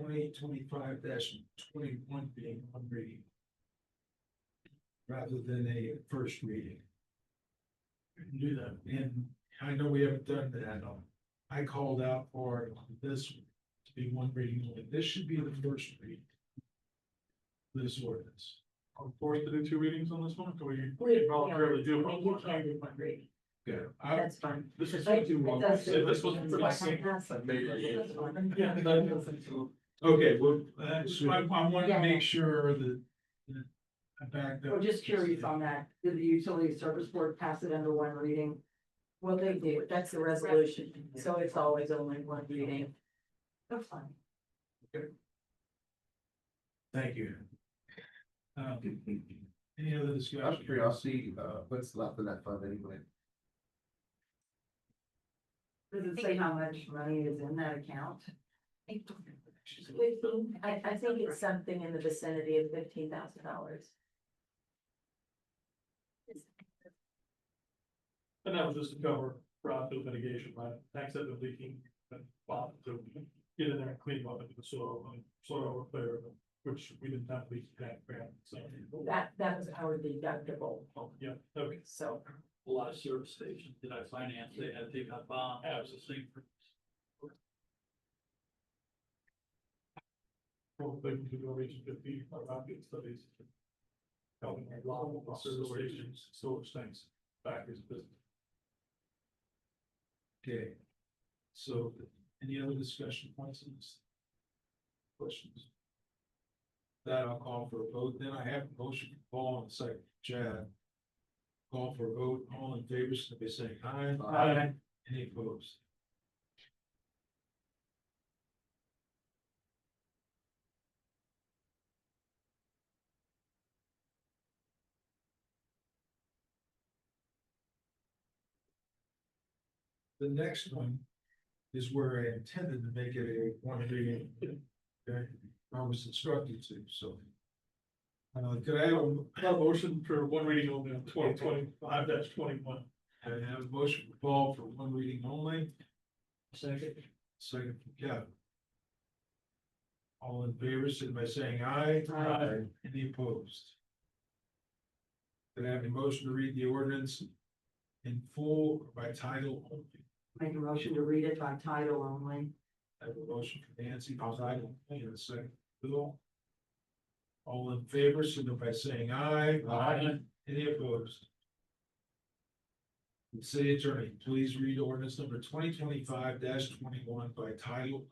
2025-21 being one reading rather than a first reading. We can do that, and I know we haven't done that. I called out for this to be one reading only. This should be the first reading. This ordinance. Are we forced to do 2 readings on this one, or we We- voluntarily do You one? can do one reading, Yeah, that's fine. This is. It does- Yeah, this was pretty That's simple. fine. Yeah, okay, well, I want to Yeah. make sure that I backed up. We're just curious on that. Did the utility service board pass it under one reading? Well, they do, that's the resolution, so it's always only one reading. That's fine. Thank you. Any other Out of discussion? curiosity, what's left in that fund anyway? Does it say how much money is in that account? I think it's something in the vicinity of $15,000. And that was just to cover brownfield mitigation, right? Tanks that been leaking, and to get in there and clean up into the soil repair, which we didn't have leak tank grant, so. That was our deductible, Oh, yeah, okay. so. A lot of service stations that I financed, they had to take out bond, was the same. Well, they can do a region 50, rapid studies. Helping a lot of service stations, storage tanks, back is business. Okay. So any other discussion points in this? Questions? That I'll call for a vote. Then I have a motion from Paul and a second from Chad. Call for a vote. All in favor, so they say aye. Aye. Any opposed? The next one is where I intended to make it a one reading. Okay, I was instructed to, so. Could I have A motion for one reading only on 2025-21. I have a motion for Paul for one reading only, Second. second from Kevin. All in favor, signify by saying aye. Aye. Any opposed? Could I have a motion to read the ordinance in full or by title only? Make a motion to read it by title only. I have a motion from Nancy by title only, and a second, Bill. All in favor, signify by saying aye. Aye. Any opposed? City Attorney, please read ordinance number 2025-21 by title.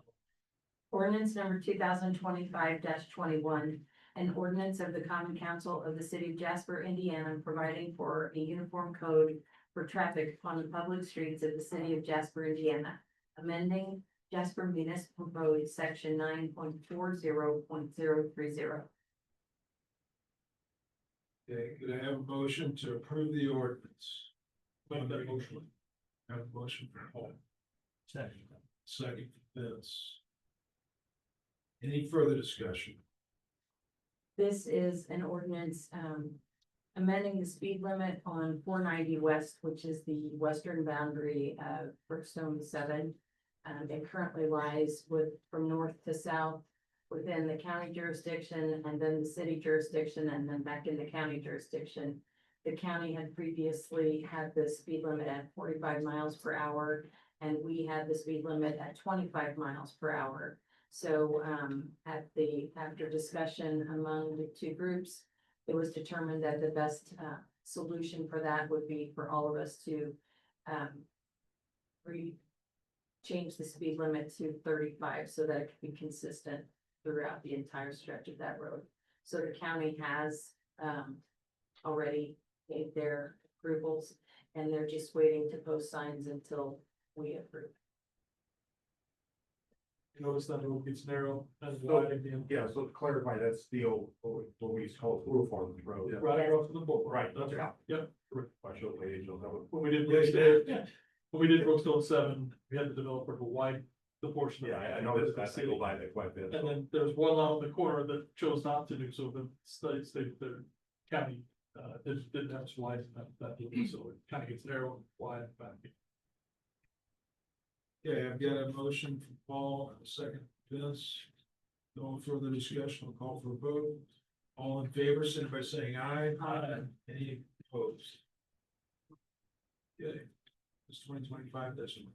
Ordinance number 2025-21, an ordinance of the Common Council of the City of Jasper, Indiana, providing for a uniform code for traffic on the public streets of the City of Jasper, Indiana, amending Jasper Municipal Code, section 9.40.030. Okay, could I have a motion to approve the ordinance? Make that motion. I have a motion for Paul, Second. second for Vince. Any further discussion? This is an ordinance, amending the speed limit on 490 west, which is the western boundary of Brookstone 7. It currently lies from north to south within the county jurisdiction and then the city jurisdiction and then back in the county jurisdiction. The county had previously had the speed limit at 45 miles per hour, and we had the speed limit at 25 miles per hour. So after discussion among the two groups, it was determined that the best solution for that would be for all of us to change the speed limit to 35 so that it could be consistent throughout the entire stretch of that road. So the county has already made their approvals, and they're just waiting to post signs until we approve. You notice that road gets narrow and wide again. Yeah, so to clarify, that's the old, what we used to call Blue Farm Road. Right across from the boat. Right. That's right. Yep. Correct. I showed ladies, you'll know. When we did, when we did Brookstone 7, we had the developer to widen the portion. of Yeah, it. I noticed that, I go by that quite a bit. And then there's one out in the corner that chose not to do, so the the county, didn't have to widen that, so it kind of gets narrow and wide back. Okay, I've got a motion from Paul and a second from Vince. No further discussion, I'll call for a vote. All in favor, signify by saying aye. Aye. Any opposed? Okay, it's 2025, that's one.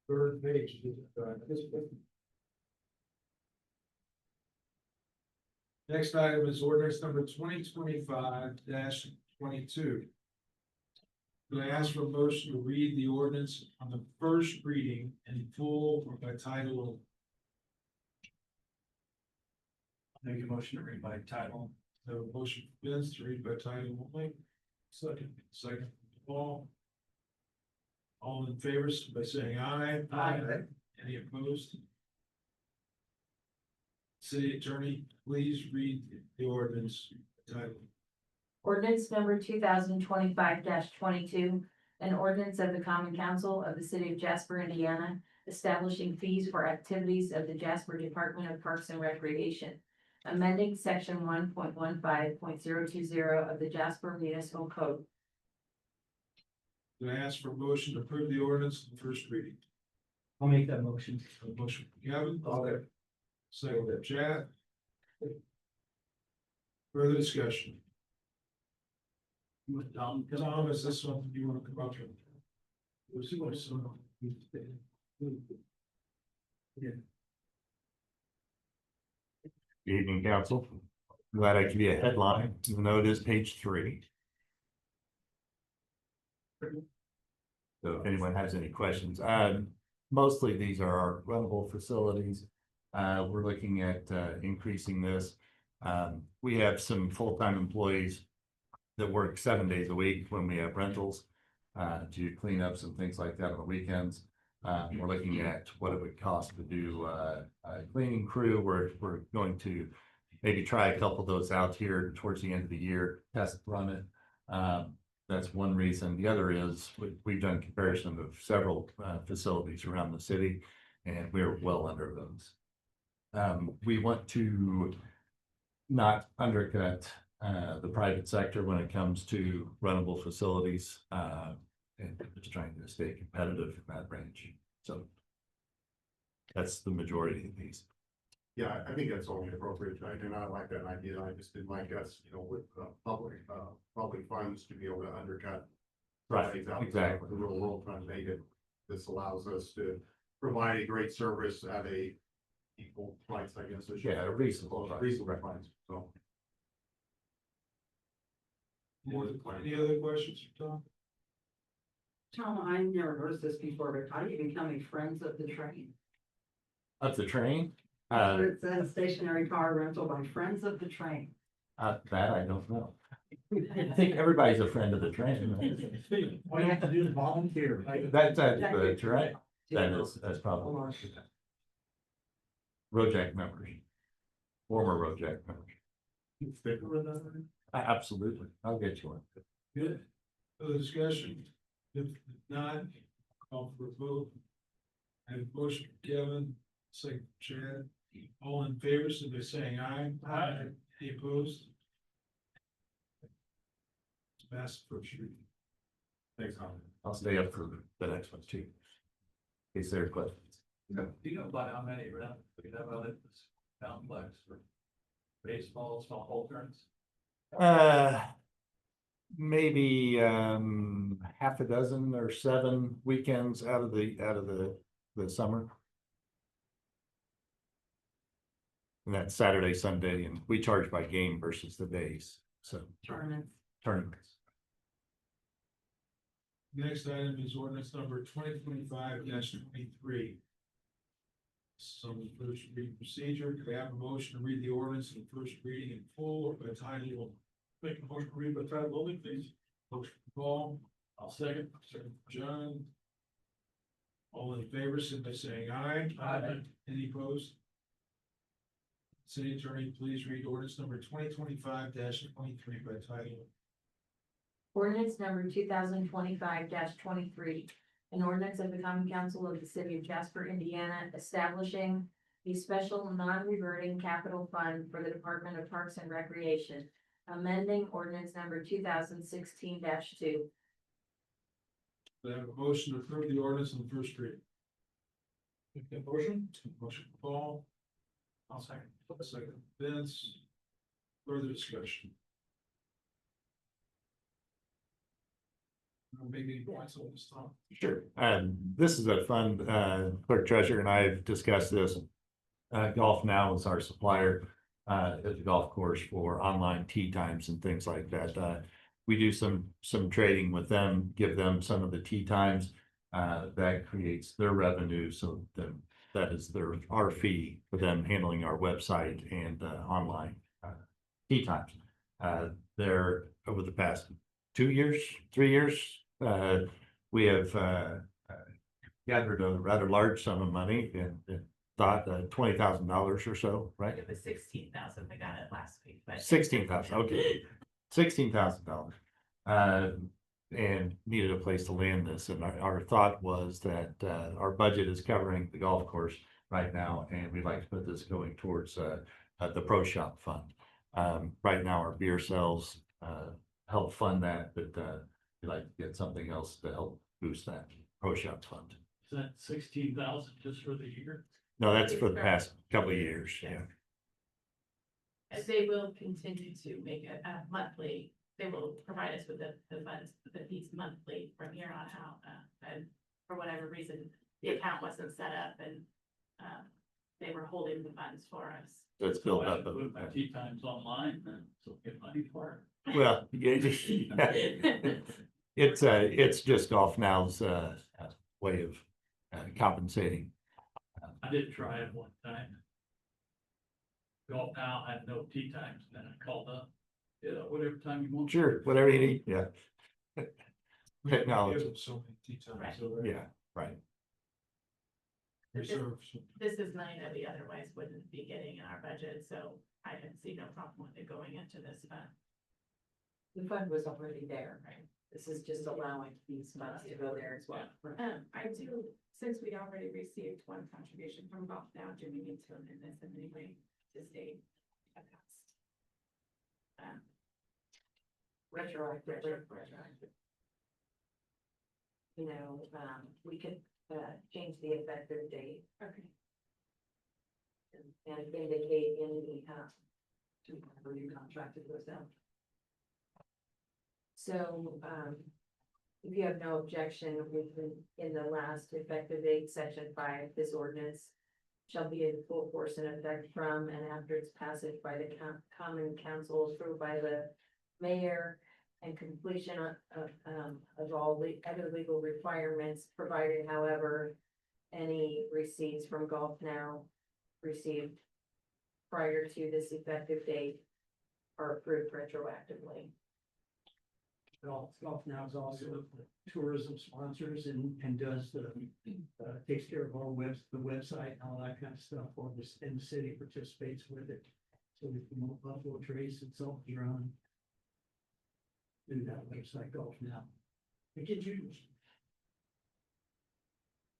Third page. Next item is ordinance number 2025-22. Do I ask for a motion to read the ordinance on the first reading in full or by title only? Make a motion to read by title. Have a motion for Vince to read by title only. Second from Paul. All in favor, by saying aye. Aye. Any opposed? City attorney, please read the ordinance title. Ordinance number 2025-22, an ordinance of the Common Council of the City of Jasper, Indiana, establishing fees for activities of the Jasper Department of Parks and Recreation, amending section 1.15.020 of the Jasper Municipal Code. Do I ask for a motion to approve the ordinance in the first reading? I'll make that motion. A motion from Kevin. Second from Chad. Further discussion. Tom, is this something you want to come up with? Good evening, council. Glad I can be a headline, even though it is page 3. So if anyone has any questions, mostly these are our runnable facilities. We're looking at increasing this. We have some full-time employees that work 7 days a week when we have rentals to clean up some things like that on the weekends. We're looking at what it would cost to do a cleaning crew. We're going to maybe try a couple of those out here towards the end of the year, test run it. That's one reason. The other is we've done comparison of several facilities around the city, and we're well under those. We want to not undercut the private sector when it comes to runnable facilities, and just trying to stay competitive in that range. So that's the majority of these. Yeah, I think that's only appropriate. I do not like that idea. I just didn't like us, with public funds to be able to undercut. Right, things out exactly. The real world trying to make it. This allows us to provide a great service at a equal price, I guess. Yeah, a reasonable price. Reasonable price, so. Any other questions for Tom? Tom, I never noticed this before, but how do you become a Friends of the Train? Of the train, It says stationary car rental by Friends of the Train. that I don't know. I think everybody's a friend of the train. All you have to do is volunteer. That's right. That's probably. Rojack members. Former Rojack members. Stick with us. Absolutely. I'll get you one. Good. Other discussion? If not, call for a vote. I have a motion from Kevin, second from Chad. All in favor, so by saying aye. Aye. Any opposed? Pass the first reading. Thanks, Tom. I'll stay up for the next one too. In case there are questions. Do you know about how many around, we have out at this complex for baseball, softball tournaments? Maybe half a dozen or 7 weekends out of the summer. And that's Saturday, Sunday, and we charge by game versus the days, so Tournaments. tournaments. Next item is ordinance number 2025-23. Some first reading procedure. Could I have a motion to read the ordinance in first reading in full or by title only? Make a motion to read by title only, please. Motion from Paul, I'll second. second from John. All in favor, signify by saying aye. Aye. Any opposed? City Attorney, please read ordinance number 2025-23 by title. Ordinance number 2025-23, an ordinance of the Common Council of the City of Jasper, Indiana, establishing a special non-reverting capital fund for the Department of Parks and Recreation, amending ordinance number 2016-2. Do I have a motion to approve the ordinance in the first reading? Make that motion. Motion from Paul, I'll second. second from Vince. Further discussion? Maybe points on this time. Sure. This is a fund, clerk treasurer and I have discussed this. Golf Now is our supplier at the golf course for online tee times and things like that. We do some trading with them, give them some of the tee times. That creates their revenue, so that is our fee for them handling our website and online tee times. They're over the past 2 years, 3 years, we have gathered a rather large sum of money and thought $20,000 or so, right? It was 16,000, I got it last week, but. 16,000, okay, $16,000. And needed a place to land this, and our thought was that our budget is covering the golf course right now, and we'd like to put this going towards the pro shop fund. Right now, our beer sales help fund that, but we'd like to get something else to help boost that pro shop fund. Is that 16,000 just for the year? No, that's for the past couple of years, yeah. As they will continue to make it monthly, they will provide us with the funds, the fees monthly from here on out. And for whatever reason, the account wasn't set up and they were holding the funds for us. So it's built up. Move my tee times online, then, so get money for Well, yeah, it's just Golf Now's way of compensating. it. I did try it one time. Golf Now had no tee times, and then I called up. Yeah, whatever time you want. Sure, whatever you need, yeah. We Technology. give them so many tee times, Right. so Yeah, right. reserves. This is money that we otherwise wouldn't be getting in our budget, so I can see no problem with it going into this fund. The fund was already there, right? This is just allowing these funds to go there as well. I do, since we already received one contribution from Golf Now, do we need to amend this in any way to stay a cost? Retroactive. You know, we could change the effective date Okay. and indicate in the whenever you contracted with them. So, if you have no objection, we've been in the last effective date, section 5, this ordinance shall be in full force and effect from and after its passage by the common council, approved by the mayor, and completion of all other legal requirements, provided however, any receipts from Golf Now received prior to this effective date are approved retroactively. Golf Now is also tourism sponsors and does takes care of all the website and all that kind of stuff, or this, and the city participates with it. So we promote Buffalo Trace and Salt Run. do that website golf now. It gets used.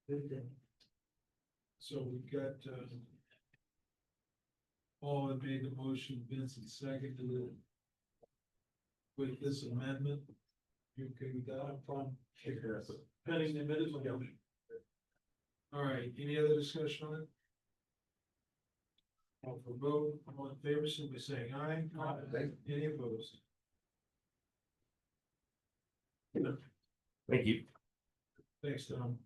Good thing. So we've got, Paul had made the motion, Vincent seconded it. With this amendment, you okay with that? Pending the minutes, yeah. All right, any other discussion on it? Call for vote, all in favor, simply saying aye. Aye. Any opposed? Thank you. Thanks, Tom.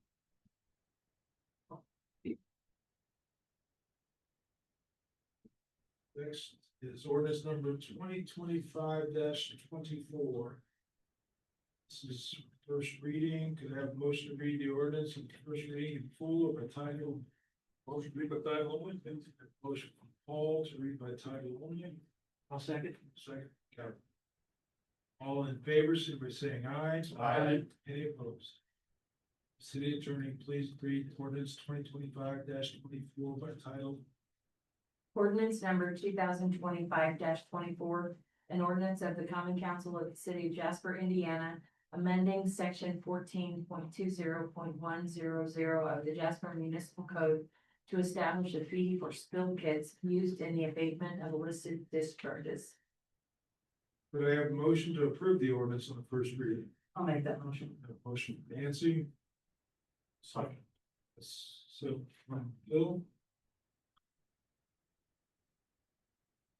Next is ordinance number 2025-24. This is first reading. Could I have a motion to read the ordinance in first reading in full or by title? Motion to read by title only. Motion from Paul to read by title only. I'll second. Second, Kevin. All in favor, simply by saying aye. Aye. Any opposed? City attorney, please read ordinance 2025-24 by title. Ordinance number 2025-24, an ordinance of the Common Council of the City of Jasper, Indiana, amending section 14.20.100 of the Jasper Municipal Code to establish a fee for spilled kits used in the abatement of illicit discharges. Could I have a motion to approve the ordinance on the first reading? I'll make that motion. A motion from Nancy. Second. So, from Bill.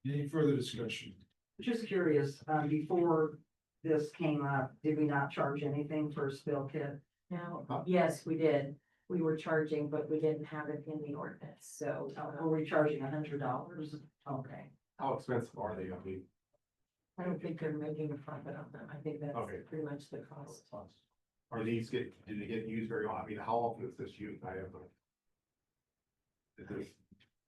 Any further discussion? Just curious, before this came up, did we not charge anything for a spill kit? Now, yes, we did. We were charging, but we didn't have it in the ordinance, so. Were we charging $100? Okay. How expensive are they gonna be? I don't think they're making a profit on them. I think that's Okay. pretty much the cost. Are these do they get used very often? I mean, how often is this used? I have. Is this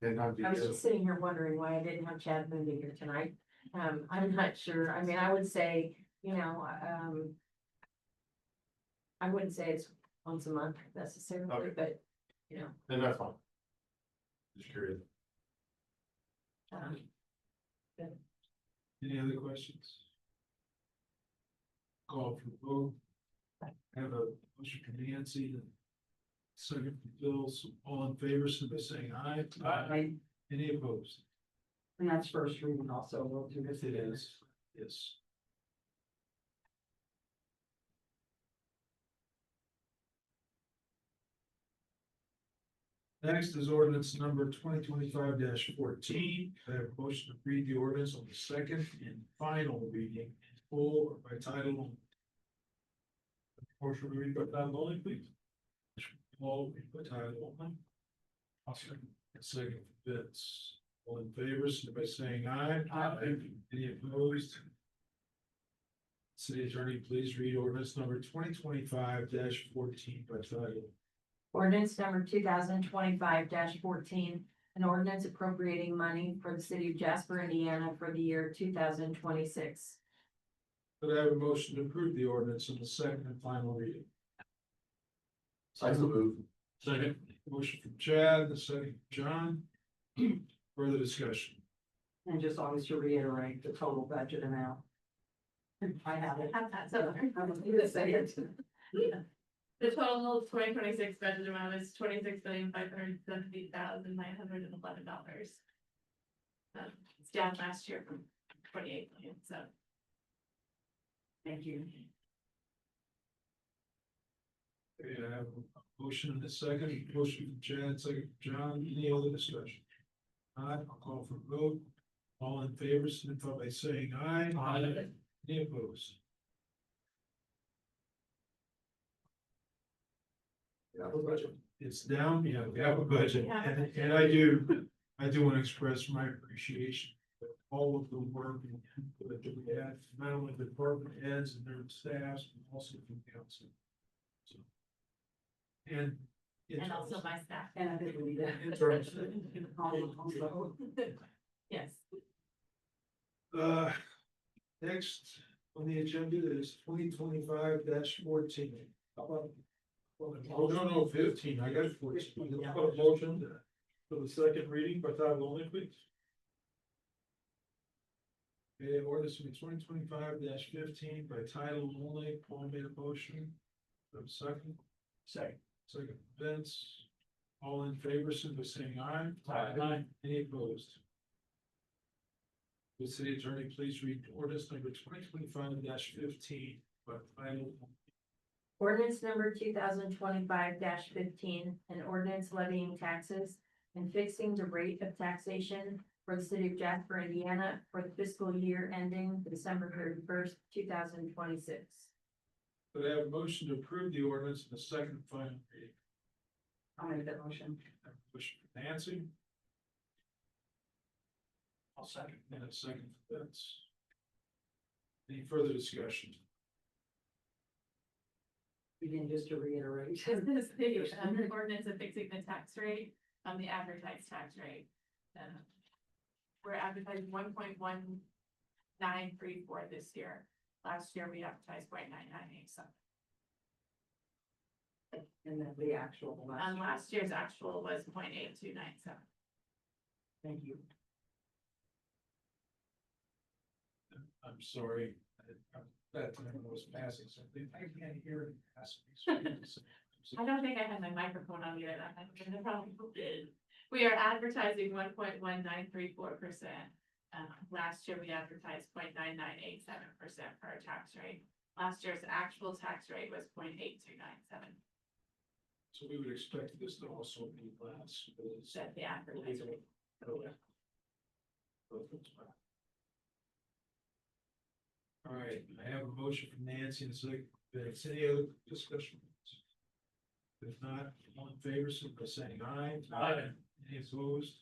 10 times a I was year? just sitting here wondering why I didn't have Chad Mooney here tonight. I'm not sure. I mean, I would say, I wouldn't say it's once a month necessarily, Okay. but, Then that's fine. Just curious. um, Any other questions? Call for vote. Have a motion from Nancy, and second from Bill. So all in favor, simply saying aye. Right, Any opposed? and that's first reading also, we'll do this. It is, yes. Next is ordinance number 2025-14. I have a motion to read the ordinance on the second and final reading in full or by title only. Motion to read by title only, please. Paul, read by title only. I'll second. Second, Vince. All in favor, so by saying aye. Aye. Any opposed? City attorney, please read ordinance number 2025-14 by title. ordinance number 2025-14, an ordinance appropriating money for the city of Jasper, Indiana for the year 2026. Could I have a motion to approve the ordinance in the second and final reading? I so move. Second. Motion from Chad, the second from John. Further discussion. And just always to reiterate the total budget amount. I have it. Have that, so. I'm gonna say it. The total 2026 budget amount is $26,570,911. It's down last year from 28 million, so. Thank you. Okay, I have a motion in the second, motion from Chad, second from John. Any other discussion? Aye, I'll call for a vote. All in favor, signify by saying aye. Aye. Any opposed? Yeah, the budget. It's down, yeah, we have a budget, We have a budget. and I do want to express my appreciation for all of the work and input that we had, not only the department heads and their staffs, but also from council. So, and. And also my staff. And I think we need that. Yes. Next on the agenda is 2025-14. How about? Oh, no, 15, I got 14. How about a motion for the second reading by title only, please? Okay, ordinance number 2025-15 by title only. Paul made a motion. Do I have a second? Second. Second, Vince. All in favor, simply saying aye. Aye. Any opposed? Will city attorney please read ordinance number 2025-15 by title only? Ordinance number 2025-15, an ordinance levying taxes and fixing the rate of taxation for the city of Jasper, Indiana for the fiscal year ending December 31st, 2026. Could I have a motion to approve the ordinance in the second and final reading? I'll make that motion. I have a motion for Nancy I'll second. and a second for Vince. Any further discussion? Begin just to reiterate. This is the ordinance of fixing the tax rate, the advertised tax rate. We're advertising 1.1934 this year. Last year we advertised 0.9987. And then the actual last. And last year's actual was 0.8297. Thank you. I'm sorry. That time I was passing something. I can't hear it passing. I don't think I had my microphone on yet. I probably did. We are advertising 1.1934%. Last year we advertised 0.9987% for our tax rate. Last year's actual tax rate was 0.8297. So we would expect this to also be less. That's the advertised rate. All right, I have a motion from Nancy and a second. Vince. Any other discussion? If not, all in favor, simply saying aye. Aye. Any opposed?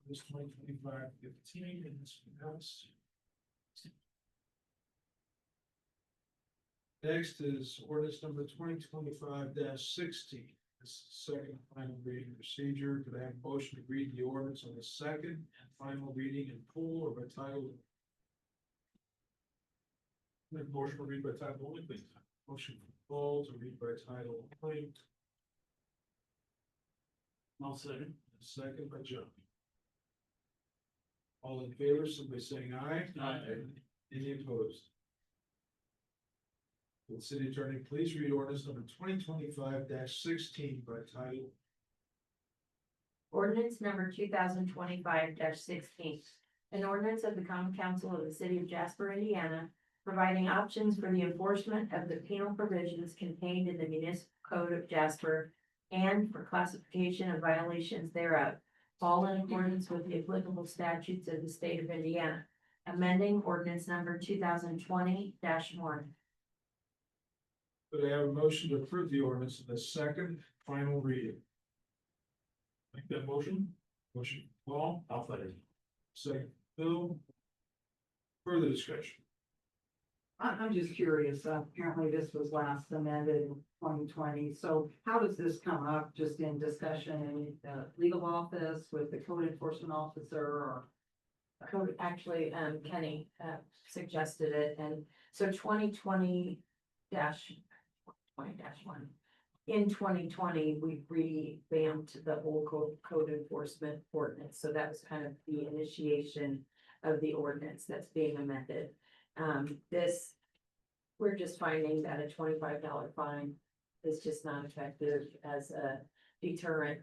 This 2025-15 and this passed. Next is ordinance number 2025-16. This is the second final reading procedure. Could I have a motion to read the ordinance on the second and final reading in full or by title? Motion to read by title only, please. Motion from Paul to read by title only. I'll second. Second by John. All in favor, simply saying aye. Aye. Any opposed? Will the city attorney please read ordinance number 2025-16 by title? Ordinance number 2025-16, an ordinance of the common council of the city of Jasper, Indiana, providing options for the enforcement of the penal provisions contained in the municipal code of Jasper and for classification of violations thereof, all in accordance with the applicable statutes of the state of Indiana, amending ordinance number 2020-1. Could I have a motion to approve the ordinance in the second final reading? Make that motion. Motion, Paul, I'll second. second, Bill. Further discussion. I'm just curious, apparently this was last amended in 2020, so how does this come up, just in discussion in the legal office with the code enforcement officer, or? Code, actually, Kenny, suggested it, and so 2020-1. In 2020, we revamped the whole code enforcement ordinance, so that was kind of the initiation of the ordinance that's being amended. We're just finding that a $25 fine is just not effective as a deterrent.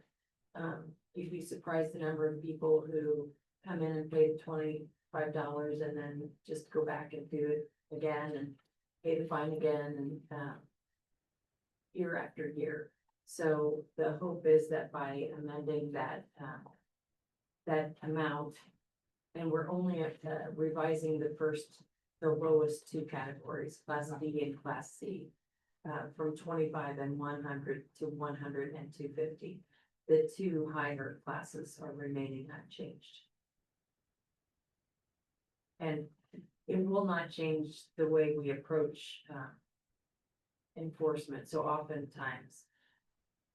You'd be surprised the number of people who come in and pay the $25 and then just go back and do it again and pay the fine again and, year after year. So the hope is that by amending that, that amount, and we're only revising the lowest two categories, Class D and Class C, from 25 and 100 to 100 and 250. The two higher classes are remaining unchanged. And it will not change the way we approach enforcement. So oftentimes,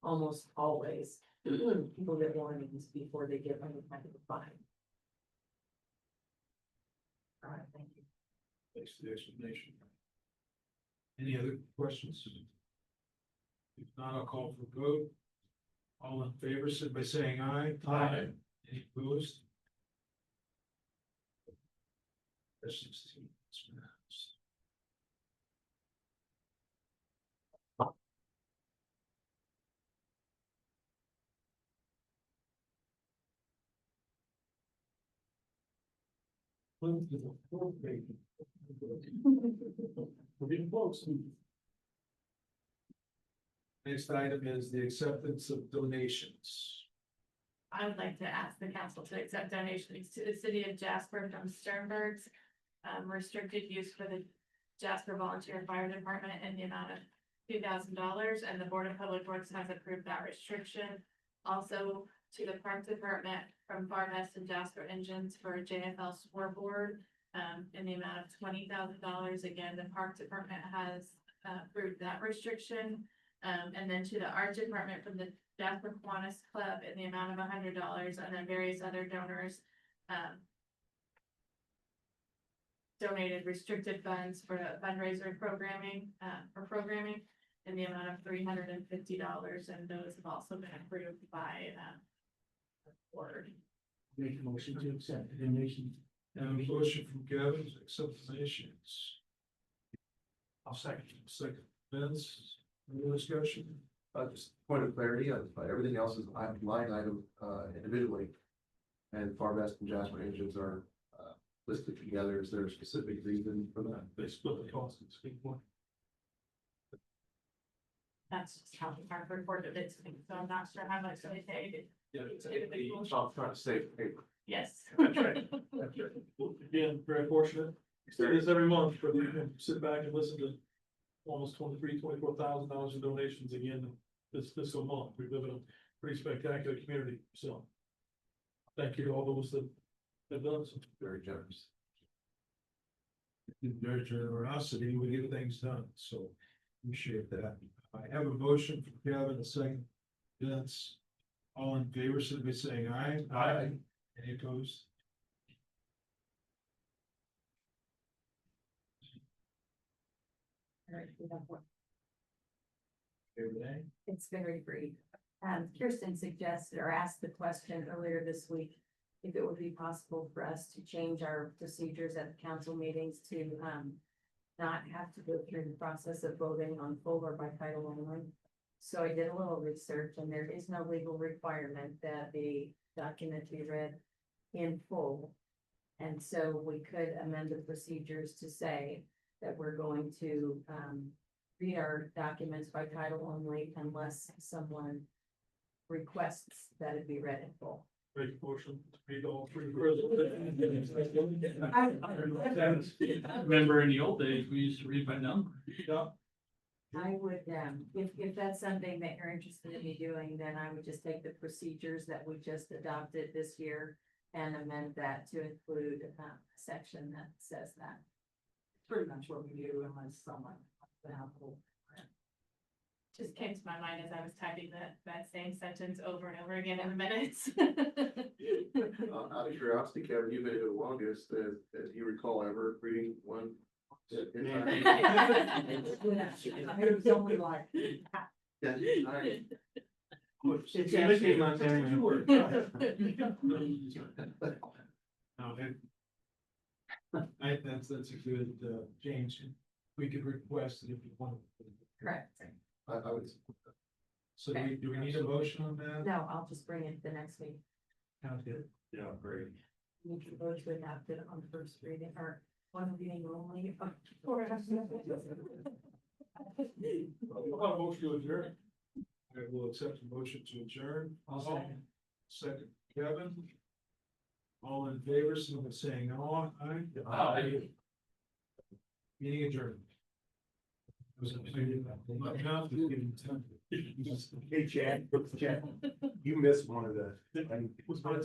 almost always, people get warnings before they get any kind of a fine. All right, thank you. Thanks for the explanation. Any other questions? If not, I'll call for a vote. All in favor, sit by saying aye. Aye. Any opposed? R16. We're getting close. Next item is the acceptance of donations. I would like to ask the council to accept donations to the city of Jasper from Sternberg's restricted use for the Jasper Volunteer Fire Department in the amount of $2,000, and the Board of Public Works has approved that restriction. Also to the Park Department from Farmest and Jasper Engines for a JFL scoreboard in the amount of $20,000. Again, the Park Department has approved that restriction. And then to the Art Department from the Jasper Kiwanis Club in the amount of $100, and then various other donors donated restricted funds for the fundraiser programming, in the amount of $350, and those have also been approved by the board. Make a motion to accept the donation. And a motion from Kevin to accept the donations. I'll second. Second, Vince, any discussion? Just point of clarity, everything else is line item, individually. And Farmest and Jasper Engines are, listed together. Is there a specific reason for that? They split the cost and speak one. That's just how the park reported it to me, so I'm not sure how much they paid. Yeah, I'm trying to save paper. Yes. Again, very fortunate. Say this every month, but you can sit back and listen to almost $24,000 in donations again this fiscal month. We live in a pretty spectacular community, so. Thank you to all those that have done so. Very generous. Their generosity, we get things done, so appreciate that. I have a motion from Kevin, a second, Vince. All in favor, should be saying aye. Aye. Any opposed? All right, we have one. Everything? It's very brief. Kirsten suggested or asked the question earlier this week if it would be possible for us to change our procedures at the council meetings to not have to go through the process of voting on full or by title only. So I did a little research, and there is no legal requirement that the document be read in full. And so we could amend the procedures to say that we're going to read our documents by title only unless someone requests that it be read in full. Make a motion to read all three. Remember in the old days, we used to read by number. Yeah, I would, if that's something that you're interested in me doing, then I would just take the procedures that we just adopted this year and amend that to include a section that says that. Pretty much what we do unless someone. Just came to my mind as I was typing that same sentence over and over again in the minutes. Out of curiosity, Kevin, you've been here the longest, do you recall ever reading one? It was only like. Yeah, It's actually not there. No, that's a good, change. We could request it if you want. Correct. I would. So do we need a motion on that? No, I'll just bring it the next week. Sounds good. Yeah, great. We can vote to adopt it on first reading or one reading only. I'll motion to adjourn. I will accept the motion to adjourn. I'll second. Second, Kevin. All in favor, someone saying aye. Aye. Meeting adjourned. My mouth is getting tempted. Hey, Chad, you missed one of the. Was my